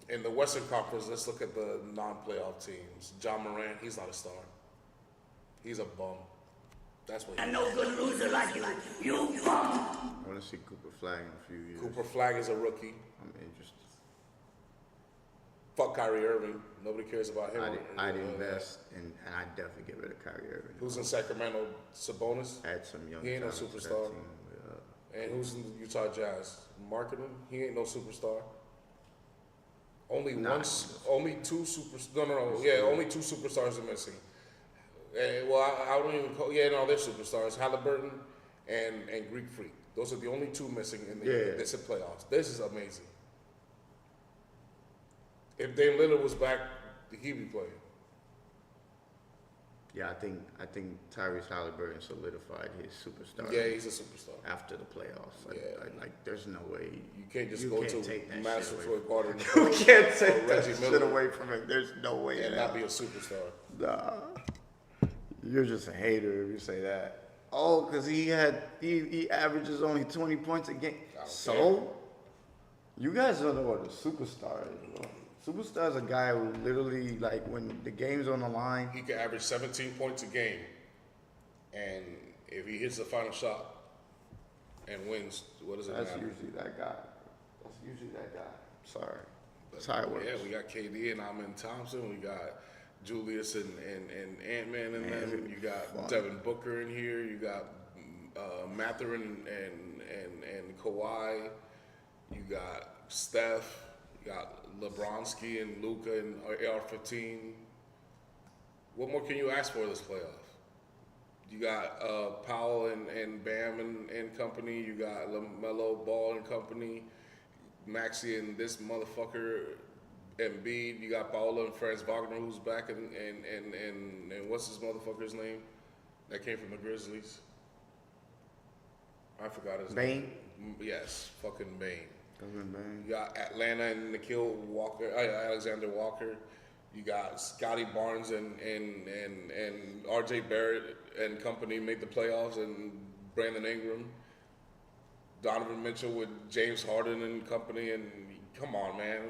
S2: In the Western Conference, let's look at the non-playoff teams. John Morant, he's not a star. He's a bum. That's what he is.
S5: No good loser like you bum.
S4: I want to see Cooper Flag in a few years.
S2: Cooper Flag is a rookie.
S4: I'm interested.
S2: Fuck Kyrie Irving. Nobody cares about him.
S4: I'd invest and I'd definitely get rid of Kyrie Irving.
S2: Who's in Sacramento? Sabonis.
S4: Add some young
S2: He ain't no
S4: talent to that
S2: superstar.
S4: team,
S2: And who's in the Utah Jazz? Marketing? He ain't no superstar. Only
S4: Nah.
S2: only two only two superstars are missing. Well, I don't even call, they're superstars. Halliburton and Greek Freak. Those are the only two missing in the this playoffs. This is amazing. If Dame Lillard was back, he'd be playing.
S4: Yeah, I think Tyrese Halliburton solidified his superstar.
S2: Yeah, he's a superstar.
S4: After the playoffs,
S2: Yeah.
S4: like there's no way
S2: You can't just
S4: you
S2: go
S4: can't
S2: to
S4: take that
S2: Madison
S4: shit
S2: Square
S4: away
S2: Garden
S4: from him. You can't take that
S2: Reggie
S4: shit
S2: Miller
S4: away from him. There's no way in
S2: and
S4: hell.
S2: not be a superstar.
S4: Nah, you're just a hater if you say that. Oh, because he averages only 20 points a game.
S2: don't
S4: So, you guys don't know what a superstar is, bro. Superstar is a guy who literally, like, when the game's on the line,
S2: He can average 17 points a game, and if he hits the final shot and wins, what does it
S4: that's
S2: matter?
S4: usually that guy. That's usually that guy. Sorry. That's how it works.
S2: Yeah, we got KD and Amin Thompson. We got Julius and Ant-Man in them. You got
S4: Fun.
S2: Devin Booker in here. You got Mathurin and Kawhi. You got Steph. You got LeBronski and Luka and AR-15. What more can you ask for this playoff? You got Powell and Bam and company. You got LaMelo Ball and company. Maxey and this motherfucker Embiid. You got Paolo and Franz Wagner who's back and what's his motherfucker's name that came from the Grizzlies? I forgot his
S4: Bane?
S2: name. Yes, fucking Bane.
S4: Bang.
S2: You got Atlanta and Nikhil Walker, Alexander Walker. You got Scotty Barnes and RJ Barrett and company made the playoffs, and Brandon Ingram. Donovan Mitchell with James Harden and company, and come on, man.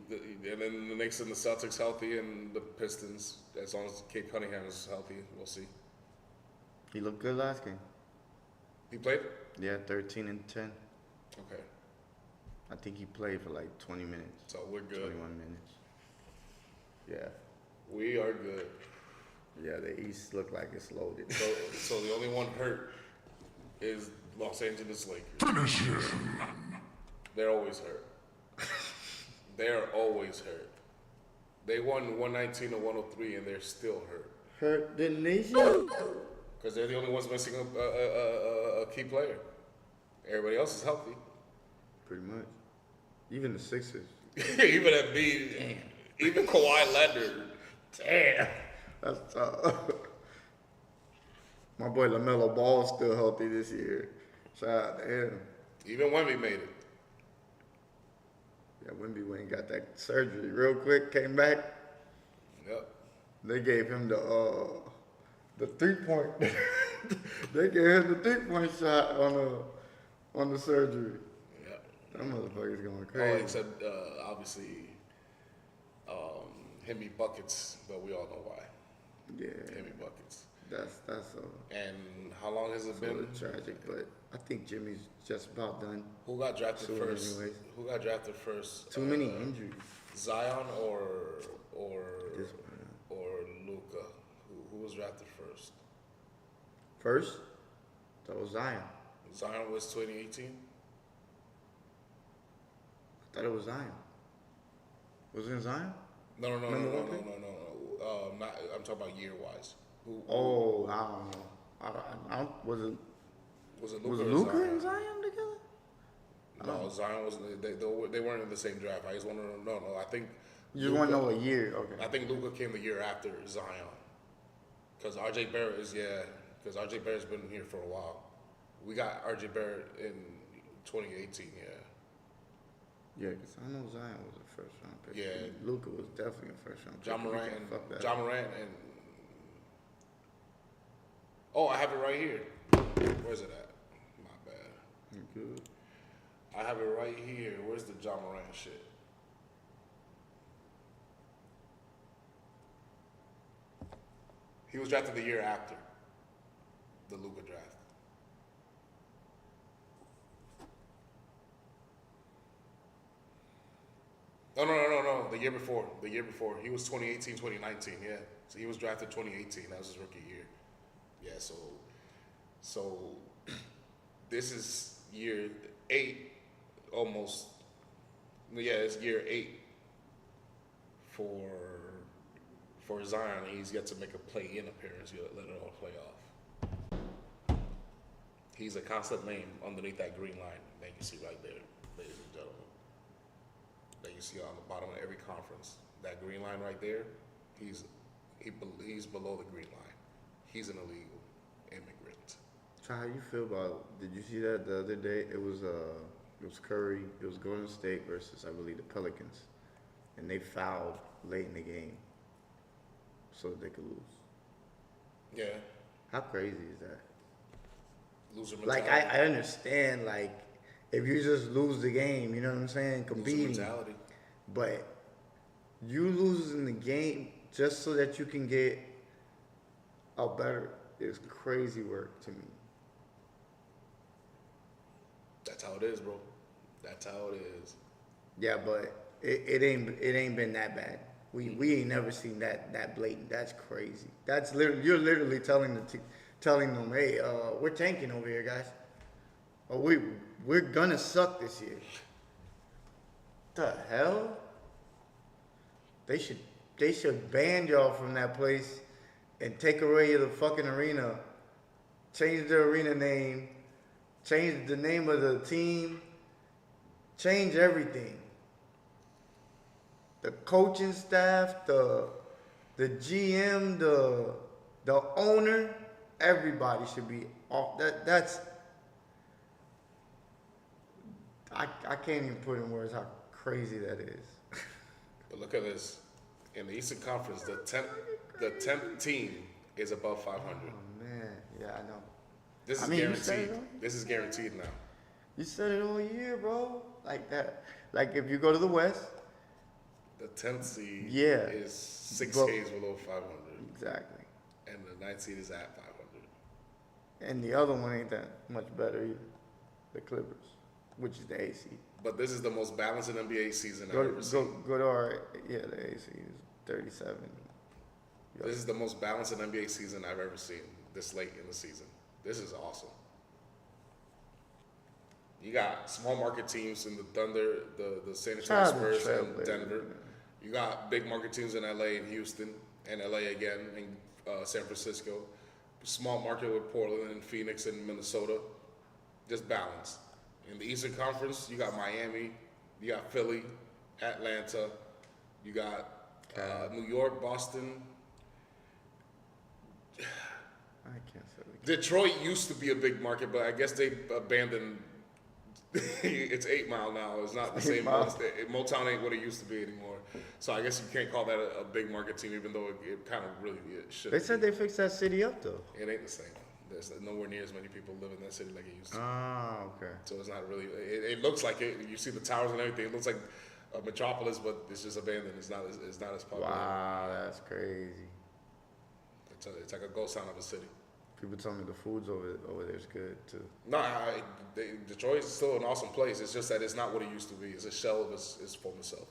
S2: And then the Knicks and the Celtics healthy, and the Pistons, as long as Kate Cunningham is healthy, we'll see.
S4: He looked good last game.
S2: He played?
S4: Yeah, 13 and 10.
S2: Okay,
S4: I think he played for like 20 minutes.
S2: so we're good.
S4: 21 minutes. Yeah.
S2: We are good.
S4: Yeah, the East looked like it's loaded.
S2: So the only one hurt is Los Angeles Lakers.
S3: Finish him.
S2: They're always hurt. They're always hurt. They won 119 to 103, and they're still hurt.
S4: Hurt the nation?
S2: Because they're the only ones missing a key player. Everybody else is healthy.
S4: Pretty much. Even the Sixers.
S2: Even Embiid, even Kawhi Leonard.
S4: Damn. That's tough. My boy LaMelo Ball's still healthy this year. Shout out to him.
S2: Even Wemby made it.
S4: Yeah, Wemby went and got that surgery real quick, came back.
S2: Yep.
S4: They gave him the 3-point. They gave him the 3-point shot on the surgery.
S2: Yep.
S4: That motherfucker's going
S2: Oh,
S4: crazy.
S2: except obviously him me buckets, but we all know why.
S4: Yeah,
S2: Him me buckets.
S4: that's
S2: And how long has it
S4: sort
S2: been?
S4: of tragic, but I think Jimmy's just about done.
S2: Who got drafted
S4: Soon
S2: first?
S4: anyways.
S2: Who got drafted first?
S4: Too many injuries.
S2: Zion or
S4: This one.
S2: Luca? Who was drafted first?
S4: First, that was Zion.
S2: Zion was 2018.
S4: I thought it was Zion. Was it Zion?
S2: No.
S4: Number one pick?
S2: Not. I'm talking about year wise. Who
S4: Oh, I don't know. I don't, was it
S2: was it? Luka
S4: was
S2: or
S4: Luka
S2: Zion?
S4: and Zion together?
S2: No, Zion was. They weren't in the same draft. I just want to know. No, I think.
S4: You just want to know a year, okay?
S2: I think Luka came the year after Zion. Because RJ Barrett is Because RJ Barrett's been here for a while. We got RJ Barrett in 2018. Yeah.
S4: Yeah, because I know Zion was a first round pick.
S2: Yeah.
S4: Luka was definitely a first round pick.
S2: John
S4: We
S2: Morant
S4: can't fuck that
S2: and John
S4: up.
S2: Morant and. Oh, I have it right here. Where's it at? My bad.
S4: You're good.
S2: I have it right here. Where's the John Morant shit? He was drafted the year after the Luka draft. No. The year before. The year before. He was 2018, 2019. Yeah. So he was drafted 2018. That was his rookie year. Yeah. So this is year 8, almost. Yeah, it's year 8 for Zion. He's yet to make a play-in appearance, let alone playoff. He's a constant name underneath that green line that you see right there, ladies and gentlemen. That you see on the bottom of every conference. That green line right there, he's below the green line. He's an illegal immigrant.
S4: So how you feel about? Did you see that the other day? It was Curry. It was Golden State versus I believe the Pelicans, and they fouled late in the game so that they could lose.
S2: Yeah,
S4: How crazy is that?
S2: loser mentality.
S4: Like I understand like if you just lose the game, you know what I'm saying,
S2: Loser
S4: competing,
S2: mentality.
S4: but you losing the game just so that you can get a better is crazy work to me.
S2: That's how it is, bro. That's how it is.
S4: Yeah, but it ain't been that bad. We ain't never seen that blatant. That's crazy. That's literally you're literally telling them, hey, we're tanking over here, guys. Or we're gonna suck this year. The hell? They should ban y'all from that place and take away the fucking arena, change the arena name, change the name of the team, change everything. The coaching staff, the GM, the owner, everybody should be off. That's I can't even put in words how crazy that is.
S2: But look at this. In the Eastern Conference, the 10th team is above 500.
S4: Oh man, yeah, I know.
S2: This is
S4: I mean, you said
S2: guaranteed.
S4: it,
S2: This is guaranteed now.
S4: You said it all year, bro. Like that. Like if you go to the West,
S2: The 10th seed
S4: Yeah.
S2: is 6
S4: But-
S2: games below 500,
S4: exactly.
S2: and the 9th seed is at 500.
S4: And the other one ain't that much better either. The Clippers, which is the AC.
S2: But this is the most balanced NBA season I've
S4: Go
S2: ever seen.
S4: to our the AC is 37.
S2: This is the most balanced NBA season I've ever seen this late in the season. This is awesome. You got small market teams in the Thunder, the San Antonio
S4: Shout out to
S2: Spurs, and
S4: Trailblazers,
S2: Denver.
S4: man.
S2: You got big market teams in LA and Houston, and LA again, and San Francisco. Small market with Portland and Phoenix and Minnesota. Just balance. In the Eastern Conference, you got Miami, you got Philly, Atlanta, you got New York, Boston.
S4: I can't say it.
S2: Detroit used to be a big market, but I guess they abandoned. It's 8 Mile now. It's not the
S4: 8
S2: same.
S4: Mile.
S2: Motown ain't what it used to be anymore. So I guess you can't call that a big market team, even though it kind of really should.
S4: They said they fixed that city up though.
S2: It ain't the same. There's nowhere near as many people live in that city like it used to.
S4: Ah, okay.
S2: So it's not really. It looks like it. You see the towers and everything. It looks like a metropolis, but it's just abandoned. It's not as popular.
S4: Wow, that's crazy.
S2: It's like a ghost town of a city.
S4: People tell me the food's over there is good too.
S2: No, Detroit is still an awesome place. It's just that it's not what it used to be. It's a shell of its former self.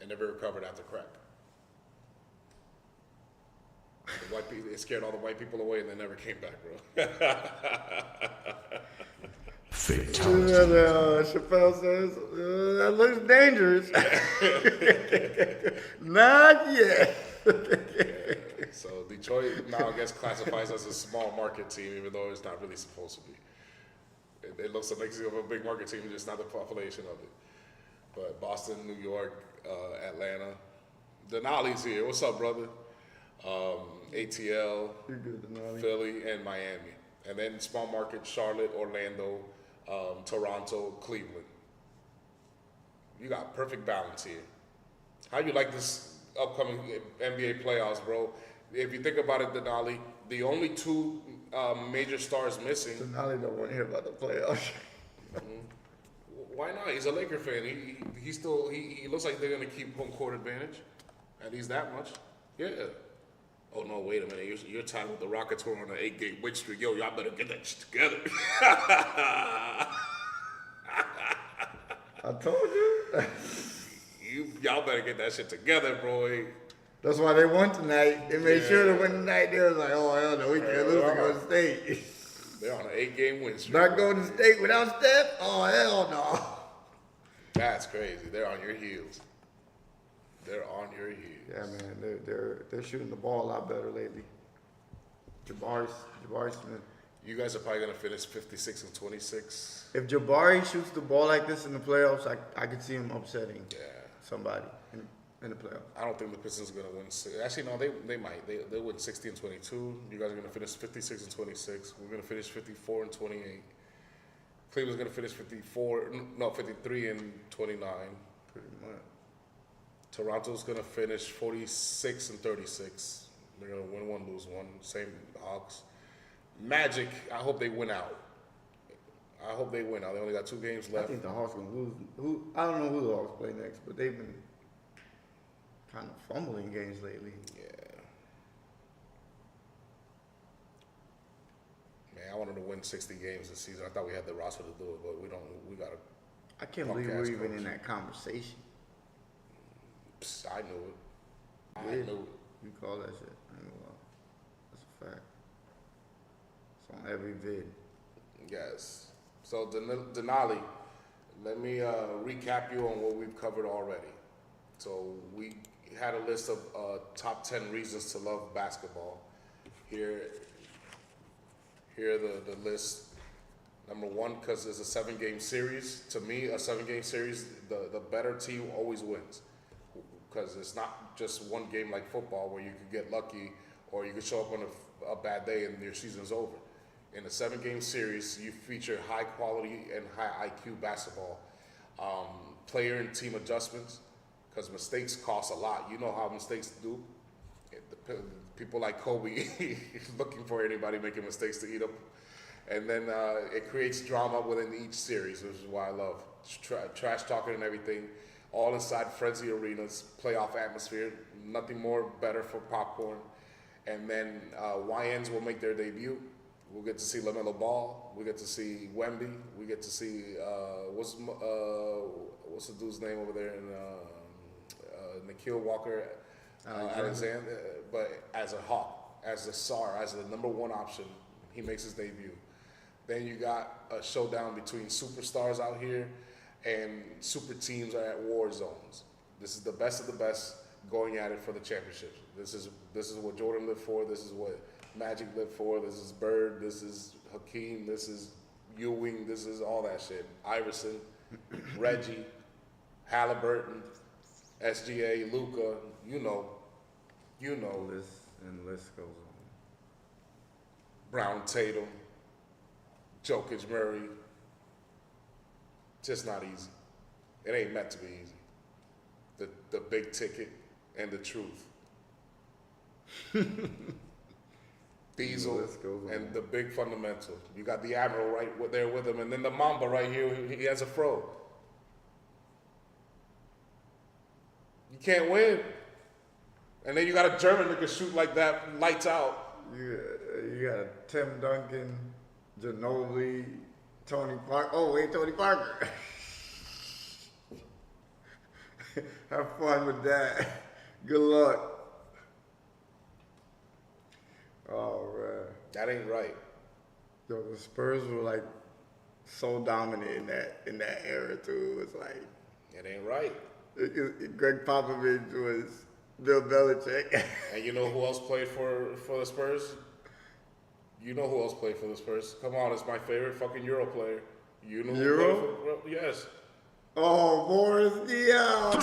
S2: It never recovered after crack. The white people, it scared all the white people away, and they never came back, bro.
S3: Fatality.
S4: Chappelle says that looks dangerous. Not yet.
S2: So Detroit now gets classified as a small market team, even though it's not really supposed to be. It looks like a big market team, just not the population of it. But Boston, New York, Atlanta, Denali's here. What's up, brother? ATL,
S4: You're good, Denali.
S2: Philly, and Miami. And then small market, Charlotte, Orlando, Toronto, Cleveland. You got perfect balance here. How you like this upcoming NBA playoffs, bro? If you think about it, Denali, the only two major stars missing.
S4: Denali don't want to hear about the playoffs.
S2: Why not? He's a Laker fan. He looks like they're gonna keep home court advantage. At least that much. Yeah. Oh no! Wait a minute. You're tied with the Rockets who are on an 8-game win streak. Yo, y'all better get that shit together.
S4: I told you.
S2: Y'all better get that shit together, bro.
S4: That's why they won tonight. They made sure to win tonight. They was like, oh hell no, we can't lose to Golden State.
S2: They're on an 8-game win streak.
S4: Not Golden State without Steph? Oh hell no.
S2: That's crazy. They're on your heels. They're on your heels.
S4: Yeah, man, they're shooting the ball a lot better lately. Jabari Smith.
S2: You guys are probably gonna finish 56 and 26.
S4: If Jabari shoots the ball like this in the playoffs, I could see him upsetting
S2: Yeah.
S4: somebody in the playoffs.
S2: I don't think the Pistons are gonna win. Actually, no, they might. They'll win 60 and 22. You guys are gonna finish 56 and 26. We're gonna finish 54 and 28. Cleveland's gonna finish 53 and 29.
S4: Pretty much.
S2: Toronto's gonna finish 46 and 36. They're gonna win one, lose one. Same Hawks. Magic, I hope they win out. I hope they win out. They only got 2 games
S4: I
S2: left.
S4: think the Hawks gonna lose. I don't know who the Hawks play next, but they've been kind of fumbling games lately.
S2: Yeah. Man, I wanted to win 60 games this season. I thought we had the roster to do it, but we don't. We gotta
S4: I can't
S2: Punk
S4: believe
S2: ass
S4: we're even
S2: coach.
S4: in that conversation.
S2: Psst, I knew it. I
S4: Yeah.
S2: knew it.
S4: You call that shit. I ain't gonna lie. That's a fact. It's on every vid.
S2: Yes. So Denali, let me recap you on what we've covered already. So we had a list of top 10 reasons to love basketball. Here are the list. Number one, because it's a 7-game series. To me, a 7-game series, the better team always wins. Because it's not just one game like football where you could get lucky or you could show up on a bad day and your season's over. In a 7-game series, you feature high quality and high IQ basketball, player and team adjustments, because mistakes cost a lot. You know how mistakes do. People like Kobe looking for anybody making mistakes to eat up. And then it creates drama within each series, which is why I love trash talking and everything. All inside frenzy arenas, playoff atmosphere, nothing more better for popcorn. And then YNs will make their debut. We'll get to see LaMelo Ball. We get to see Wemby. We get to see what's the dude's name over there in Nikhil Walker, Alexander. But as a Hawk, as a SAR, as the number one option, he makes his debut. Then you got a showdown between superstars out here, and super teams are at war zones. This is the best of the best going at it for the championship. This is what Jordan lived for. This is what Magic lived for. This is Bird. This is Hakeem. This is Ewing. This is all that shit. Iverson, Reggie, Halliburton, SGA, Luka. You know.
S4: List goes on.
S2: Brown, Tatum, Jokic, Murray. Just not easy. It ain't meant to be easy. The big ticket and the truth. Diesel
S4: list goes on.
S2: and the big fundamental. You got the Admiral right there with him, and then the Mamba right here. He has a fro. You can't win. And then you got a German that can shoot like that, lights out.
S4: You got Tim Duncan, Ginobili, Tony Parker. Oh, wait, Tony Parker. Have fun with that. Good luck. Oh, man.
S2: That ain't right.
S4: Yo, the Spurs were like so dominant in that era too. It's like
S2: It ain't right.
S4: Greg Popovich was Bill Belichick.
S2: And you know who else played for the Spurs? You know who else played for the Spurs? Come on, it's my favorite fucking Euro player. You know who
S4: Euro?
S2: played for? Yes.
S4: Oh, Boris Diaw.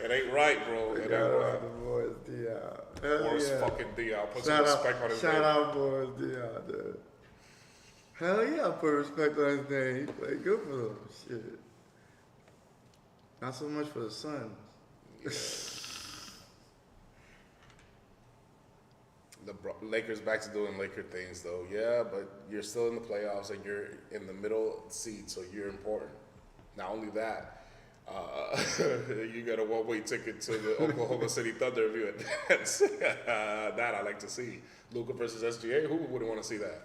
S2: It ain't right, bro. It ain't right.
S4: Boris Diaw. Hell
S2: Boris
S4: yeah.
S2: fucking Diaw. Put some respect on his name.
S4: Shout out Boris Diaw, dude. Hell yeah, I put respect on his name. He played good for them. Shit. Not so much for the Suns.
S2: The Lakers back to doing Laker things, though. Yeah, but you're still in the playoffs and you're in the middle seed, so you're important. Not only that, you got a one-way ticket to the Oklahoma City Thunder if you advance. That I like to see. Luka versus SGA. Who wouldn't want to see that?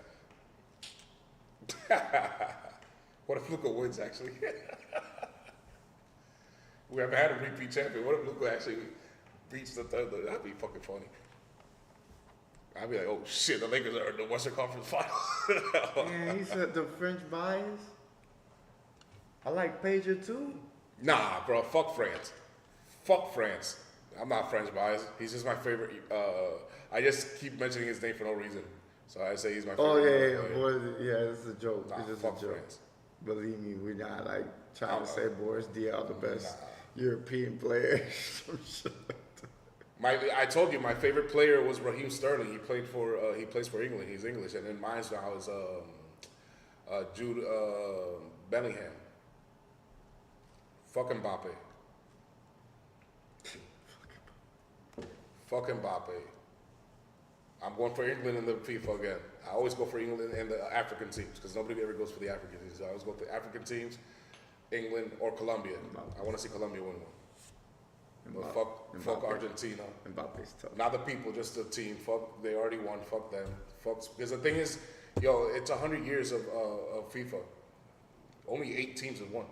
S2: What if Luka wins, actually? We haven't had a repeat champion. What if Luka actually beats the Thunder? That'd be fucking funny. I'd be like, oh shit, the Lakers are in the Western Conference Final.
S4: Yeah, he said the French bias. I like Pager too.
S2: Nah, bro, fuck France. Fuck France. I'm not French biased. He's just my favorite. I just keep mentioning his name for no reason. So I say he's my
S4: Oh
S2: favorite.
S4: yeah, boy, yeah, it's a joke.
S2: Nah,
S4: It's just
S2: fuck
S4: a joke.
S2: France.
S4: Believe me, we're not like trying to
S2: Uh-uh.
S4: say Boris Diaw the best European player. Some shit.
S2: I told you my favorite player was Raheem Sterling. He plays for England. He's English, and then mine now is Jude Bellingham. Fucking Mbappe. Fucking Mbappe. I'm going for England in the FIFA again. I always go for England and the African teams because nobody ever goes for the African teams. So I always go for the African teams, England or Colombia. I want to see Colombia win one. But fuck Argentina.
S4: Mbappe's tough.
S2: Not the people, just the team. Fuck, they already won. Fuck them. Fuck. Because the thing is, Yo, it's 100 years of FIFA. Only 8 teams have won.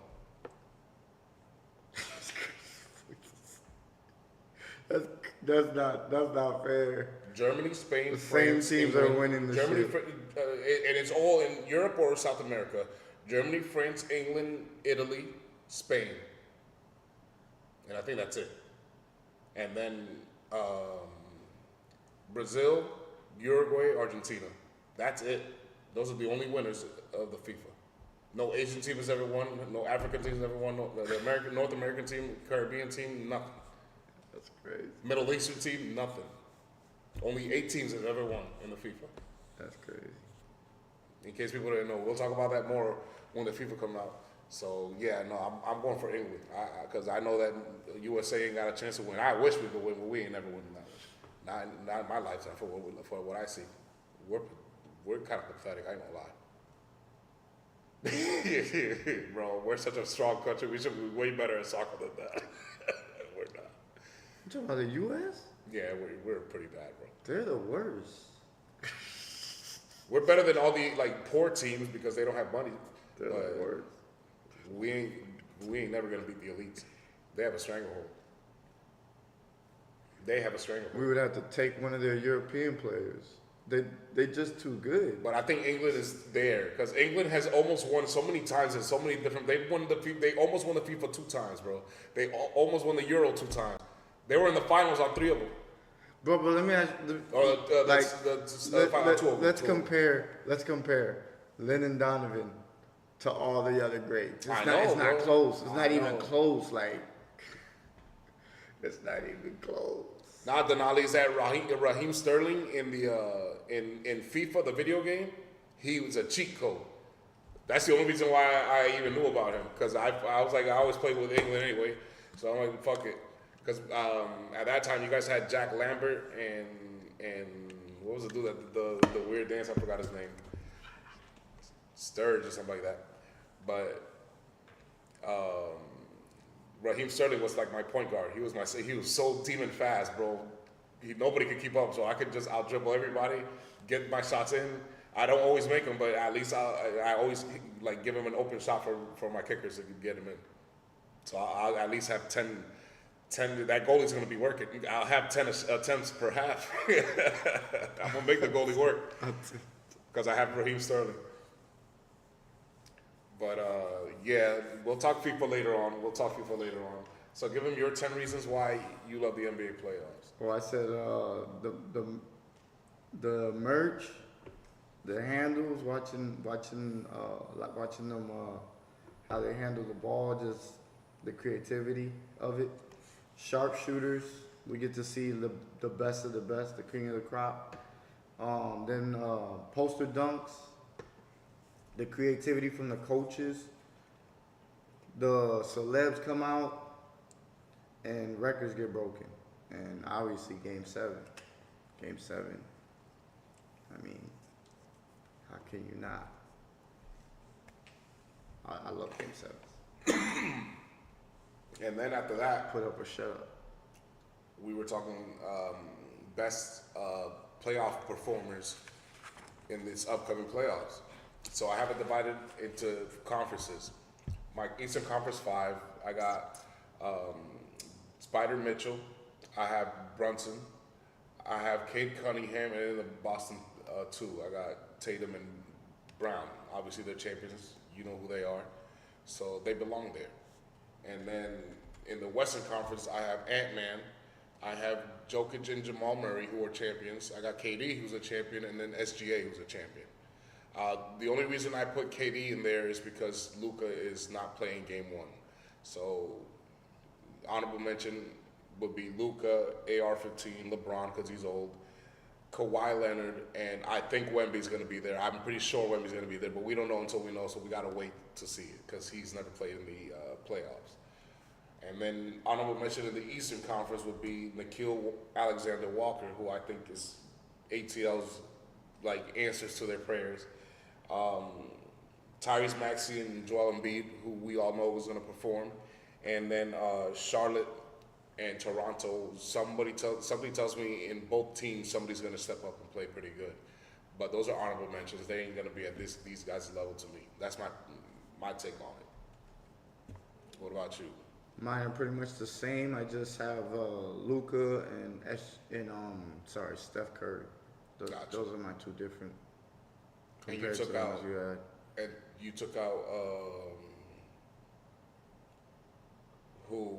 S4: That's not fair.
S2: Germany, Spain,
S4: The
S2: France,
S4: same teams
S2: England,
S4: are winning the
S2: Germany,
S4: shit.
S2: and it's all in Europe or South America. Germany, France, England, Italy, Spain, and I think that's it. And then Brazil, Uruguay, Argentina. That's it. Those are the only winners of the FIFA. No Asian team has ever won. No African team has ever won. No, the American, North American team, Caribbean team, nothing.
S4: That's crazy.
S2: Middle Eastern team, nothing. Only 8 teams have ever won in the FIFA.
S4: That's crazy.
S2: In case people didn't know, we'll talk about that more when the FIFA come out. So yeah, no, I'm going for England because I know that USA ain't got a chance to win. I wish we could win, but we ain't never winning that. Not in my lifetime. For what I see, we're kind of pathetic. I ain't gonna lie. Bro, we're such a strong country. We should be way better at soccer than that. We're not.
S4: You talking about the U.S.?
S2: Yeah, we're pretty bad, bro.
S4: They're the worst.
S2: We're better than all the poor teams because they don't have money.
S4: They're
S2: But
S4: the worst.
S2: we ain't never gonna beat the elites. They have a stranglehold. They have a stranglehold.
S4: We would have to take one of their European players. They just too good.
S2: But I think England is there because England has almost won so many times and so many different. They almost won the FIFA 2 times, bro. They almost won the Euro 2 times. They were in the finals on 3 of them.
S4: Bro, but let me ask you, let's compare Lennon Donovan to all the other greats. It's not
S2: bro.
S4: close. It's
S2: I
S4: not even
S2: know.
S4: close. It's not even close.
S2: Now Denali's at Raheem Sterling in the in FIFA, the video game. He was a cheat code. That's the only reason why I even knew about him because I was like I always played with England anyway, so I'm like fuck it. Because at that time you guys had Jack Lambert and what was the dude that the weird dance? I forgot his name. Sturge or something like that. But Raheem Sterling was like my point guard. He was so demon fast, bro. Nobody could keep up, so I could just out dribble everybody, get my shots in. I don't always make them, but at least I always give him an open shot for my kickers to get him in. So I'll at least have 10. That goalie's gonna be working. I'll have 10 attempts per half. I'm gonna make the goalie work because I have Raheem Sterling. But yeah, we'll talk FIFA later on. So give him your 10 reasons why you love the NBA playoffs.
S4: Well, I said the merch, the handles, watching them how they handle the ball, just the creativity of it. Sharpshooters, we get to see the best of the best, the king of the crop. Then poster dunks, the creativity from the coaches. The celebs come out and records get broken. And obviously Game 7. I mean, how can you not? I love Game 7.
S2: And then after that,
S4: Put up or shut up.
S2: we were talking best playoff performers in this upcoming playoffs. So I have it divided into conferences. My Eastern Conference 5, I got Spider Mitchell, I have Brunson, I have Cade Cunningham, and in the Boston 2, I got Tatum and Brown. Obviously they're champions, you know who they are, so they belong there. And then in the Western Conference, I have Ant-Man, I have Jokic and Jamal Murray, who are champions. I got KD, who's a champion, and then SGA, who's a champion. The only reason I put KD in there is because Luka is not playing Game 1. So honorable mention would be Luka, AR-15, LeBron because he's old, Kawhi Leonard, and I think Wemby's going to be there. I'm pretty sure Wemby's going to be there, but we don't know until we know, so we got to wait to see it because he's never played in the playoffs. And then honorable mention in the Eastern Conference would be Nickeil Alexander-Walker, who I think is ATL's answers to their prayers. Tyrese Maxey and Joel Embiid, who we all know was going to perform. And then Charlotte and Toronto, something tells me in both teams somebody's going to step up and play pretty good. But those are honorable mentions. They ain't gonna be at these guys' level to me. That's my take on it. What about you?
S4: Mine are pretty much the same. I just have Luka and Steph Curry.
S2: Gotcha.
S4: Those are my two different
S2: And you
S4: compared to
S2: took
S4: the
S2: out
S4: ones you had.
S2: and you took out who?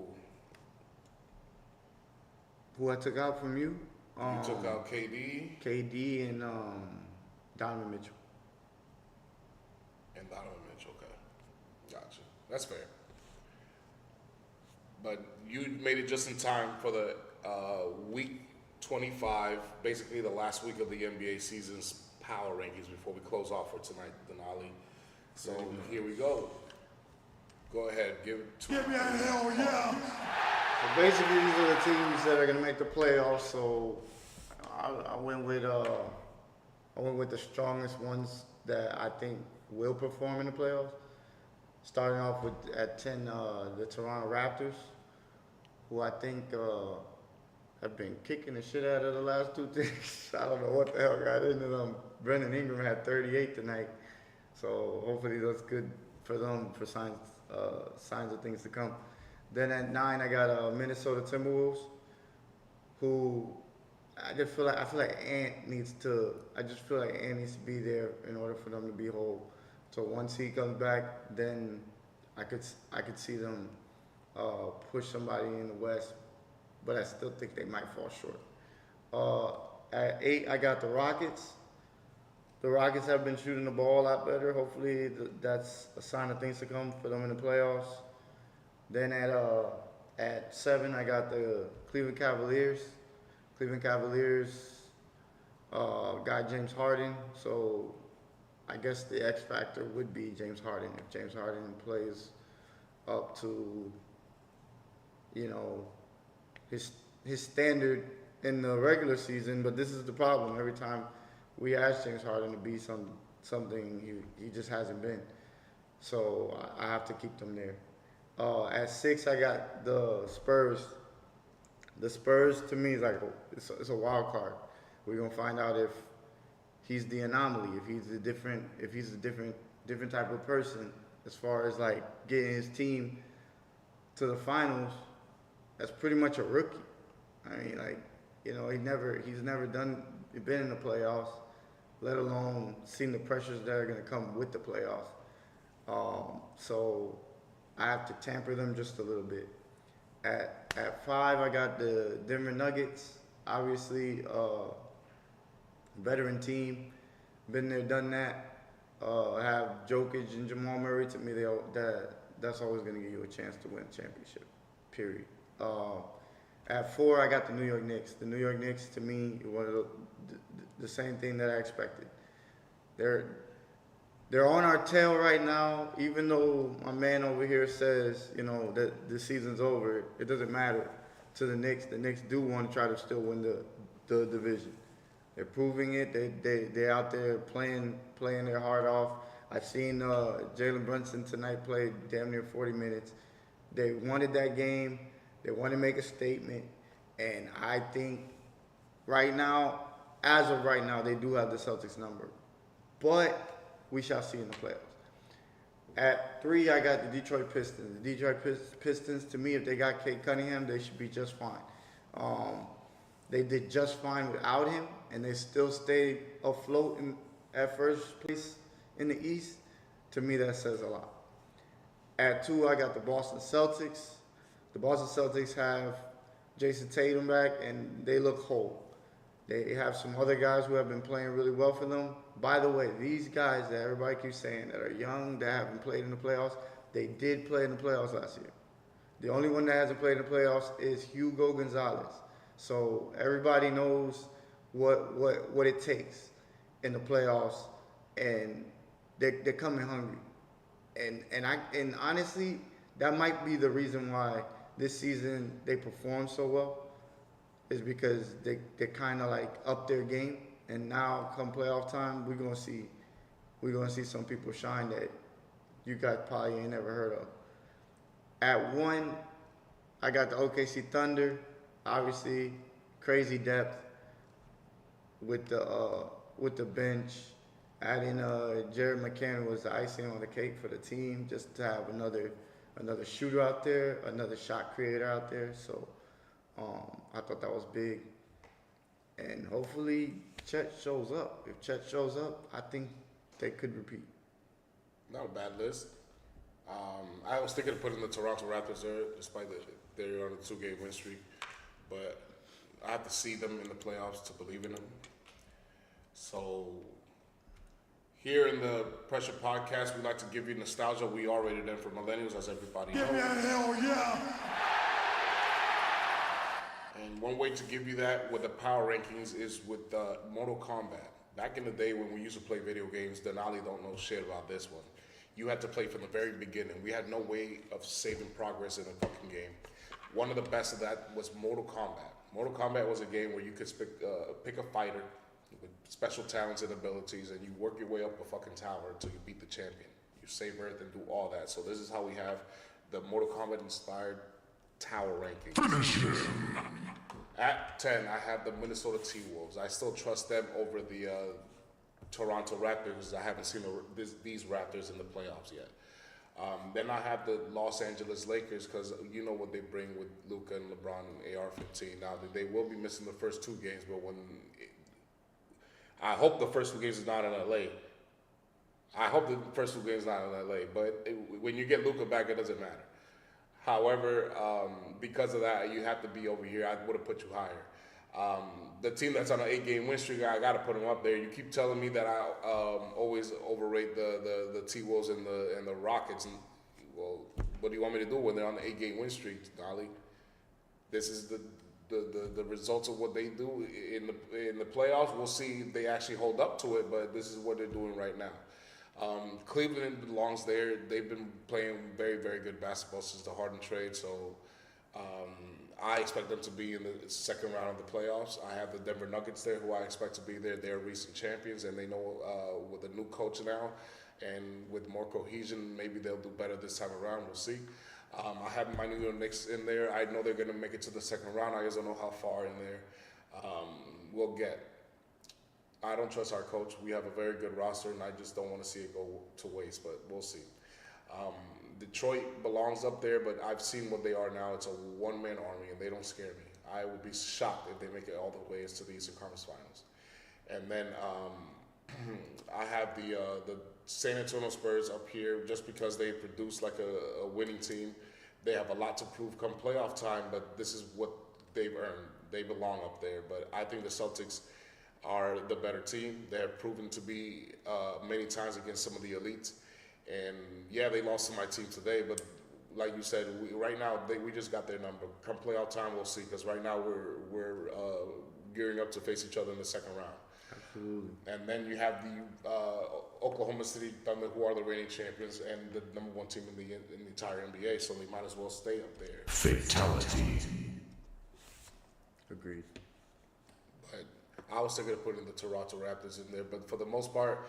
S4: Who I took out from you?
S2: You took out KD
S4: KD and Donovan Mitchell.
S2: and Donovan Mitchell. Okay, gotcha. That's fair. But you made it just in time for the week 25, basically the last week of the NBA season's power rankings before we close off for tonight, Denali. So here we go. Go ahead, give it to
S3: Give me a hell yeah.
S4: So basically, these are the teams that are gonna make the playoffs. So I went with the strongest ones that I think will perform in the playoffs. Starting off with at 10, the Toronto Raptors, who I think have been kicking the shit out of the last two things. I don't know what the hell got into them. Brendan Ingram had 38 tonight, so hopefully that's good for them for signs of things to come. Then at 9, I got Minnesota Timberwolves, who I feel like Ant needs to be there in order for them to be whole. So once he comes back, then I could see them push somebody in the West, but I still think they might fall short. At 8, I got the Rockets. The Rockets have been shooting the ball a lot better. Hopefully, that's a sign of things to come for them in the playoffs. Then at 7, I got the Cleveland Cavaliers. Cleveland Cavaliers got James Harden, so I guess the X factor would be James Harden. If James Harden plays up to, his standard in the regular season, but this is the problem. Every time we ask James Harden to be something, he just hasn't been. So I have to keep them there. At 6, I got the Spurs. The Spurs, to me, is like it's a wild card. We're gonna find out if he's the anomaly, if he's a different type of person as far as like getting his team to the finals. That's pretty much a rookie. I mean, he's never been in the playoffs, let alone seen the pressures that are gonna come with the playoffs. So I have to tamper them just a little bit. At 5, I got the Denver Nuggets. Obviously, veteran team, been there, done that. Have Jokic and Jamal Murray. To me, that's always going to give you a chance to win a championship. Period. At 4, I got the New York Knicks. The New York Knicks, to me, one of the same thing that I expected. They're on our tail right now, even though my man over here says, that the season's over. It doesn't matter to the Knicks. The Knicks do want to try to still win the division. They're proving it. They're out there playing their heart off. I've seen Jalen Brunson tonight play damn near 40 minutes. They wanted that game. They want to make a statement. And I think as of right now, they do have the Celtics number. But we shall see in the playoffs. At 3, I got the Detroit Pistons. The Detroit Pistons, to me, if they got Cade Cunningham, they should be just fine. They did just fine without him, and they still stayed afloat at first place in the East. To me, that says a lot. At 2, I got the Boston Celtics. The Boston Celtics have Jason Tatum back, and they look whole. They have some other guys who have been playing really well for them. By the way, these guys that everybody keeps saying that are young, that haven't played in the playoffs, they did play in the playoffs last year. The only one that hasn't played in the playoffs is Hugo Gonzalez. So everybody knows what it takes in the playoffs, and they're coming hungry. And honestly, that might be the reason why this season they performed so well, is because they kind of like up their game, and now come playoff time, we're gonna see some people shine that you guys probably ain't never heard of. At 1, I got the OKC Thunder. Obviously, crazy depth with with the bench. Adding Jared McCann was the icing on the cake for the team, just to have another shooter out there, another shot creator out there. So I thought that was big. And hopefully Chet shows up. If Chet shows up, I think they could repeat.
S2: Not a bad list. I was thinking of putting the Toronto Raptors there, despite that they're on a 2-game win streak. But I have to see them in the playoffs to believe in them. So here in the Pressure Podcast, we like to give you nostalgia. We are rated M for millennials, as everybody
S3: Give me a
S2: knows.
S3: hell yeah.
S2: And one way to give you that with the power rankings is with Mortal Kombat. Back in the day when we used to play video games, Denali don't know shit about this one. You had to play from the very beginning. We had no way of saving progress in a fucking game. One of the best of that was Mortal Kombat. Mortal Kombat was a game where you could pick a fighter with special talents and abilities, and you work your way up a fucking tower until you beat the champion. You save Earth and do all that. So this is how we have the Mortal Kombat inspired tower rankings.
S3: Finish him.
S2: At 10, I have the Minnesota T-Wolves. I still trust them over the Toronto Raptors because I haven't seen these Raptors in the playoffs yet. Then I have the Los Angeles Lakers because you know what they bring with Luka and LeBron and AR-15. Now, they will be missing the first 2 games, but I hope the first 2 games is not in LA. I hope the first 2 games is not in LA, but when you get Luka back, it doesn't matter. However, because of that, you have to be over here. I would have put you higher. The team that's on an 8-game win streak, I got to put them up there. You keep telling me that I always overrate the T-Wolves and the Rockets. And, well, what do you want me to do when they're on the 8-game win streak, Dolly? This is the results of what they do in the playoffs. We'll see if they actually hold up to it, but this is what they're doing right now. Cleveland belongs there. They've been playing very, very good basketball since the Harden trade. So I expect them to be in the second round of the playoffs. I have the Denver Nuggets there, who I expect to be there. They're recent champions, and they know with a new coach now and with more cohesion, maybe they'll do better this time around. We'll see. I have my New York Knicks in there. I know they're going to make it to the second round. I just don't know how far in there we'll get. I don't trust our coach. We have a very good roster, and I just don't want to see it go to waste, but we'll see. Detroit belongs up there, but I've seen what they are now. It's a one-man army, and they don't scare me. I would be shocked if they make it all the way to the Eastern Conference Finals. And then I have the San Antonio Spurs up here just because they produce like a winning team. They have a lot to prove come playoff time, but this is what they've earned. They belong up there, but I think the Celtics are the better team. They have proven to be many times against some of the elites. And yeah, they lost to my team today, but like you said, right now we just got their number. Come playoff time, we'll see, because right now we're gearing up to face each other in the second round.
S4: Absolutely.
S2: And then you have the Oklahoma City Thunder, who are the reigning champions and the number 1 team in the entire NBA, so they might as well stay up there.
S3: Fatality.
S4: Agreed.
S2: But I was thinking of putting the Toronto Raptors in there, but for the most part,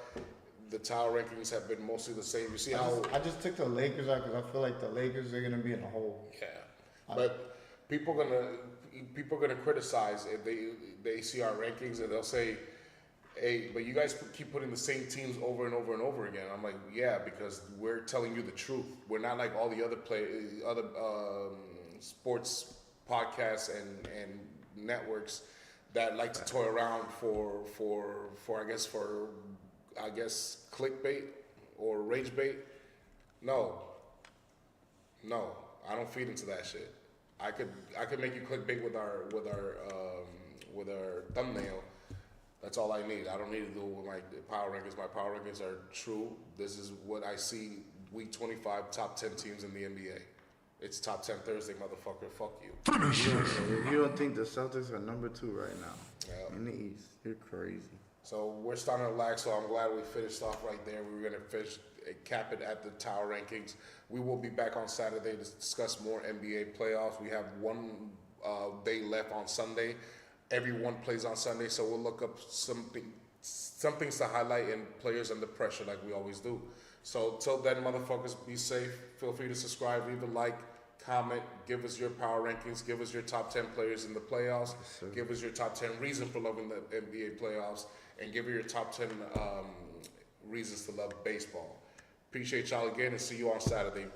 S2: the tower rankings have been mostly the same. You see how
S4: I just took the Lakers out because I feel like the Lakers are gonna be in a hole.
S2: yeah, but people are gonna criticize if they see our rankings and they'll say, "Hey, but you guys keep putting the same teams over and over and over again." I'm like, "Yeah, because we're telling you the truth. We're not like all the other sports podcasts and networks that like to toy around for I guess clickbait or rage bait. No, I don't feed into that shit. I could make you clickbait with our thumbnail. That's all I need. I don't need to do with my power rankings. My power rankings are true. This is what I see. Week 25, top 10 teams in the NBA. It's top 10 Thursday, motherfucker. Fuck you.
S3: Finish him.
S4: If you don't think the Celtics are number 2 right now
S2: Yeah.
S4: in the East, you're crazy.
S2: So we're starting to lag, so I'm glad we finished off right there. We were going to cap it at the tower rankings. We will be back on Saturday to discuss more NBA playoffs. We have one day left on Sunday. Everyone plays on Sunday, so we'll look up some things to highlight and players under pressure like we always do. So till then, motherfuckers, be safe. Feel free to subscribe, leave a like, comment, give us your power rankings, give us your top 10 players in the playoffs, give us your top 10 reasons for loving the NBA playoffs, and give us your top 10 reasons to love baseball. Appreciate y'all again and see you on Saturday.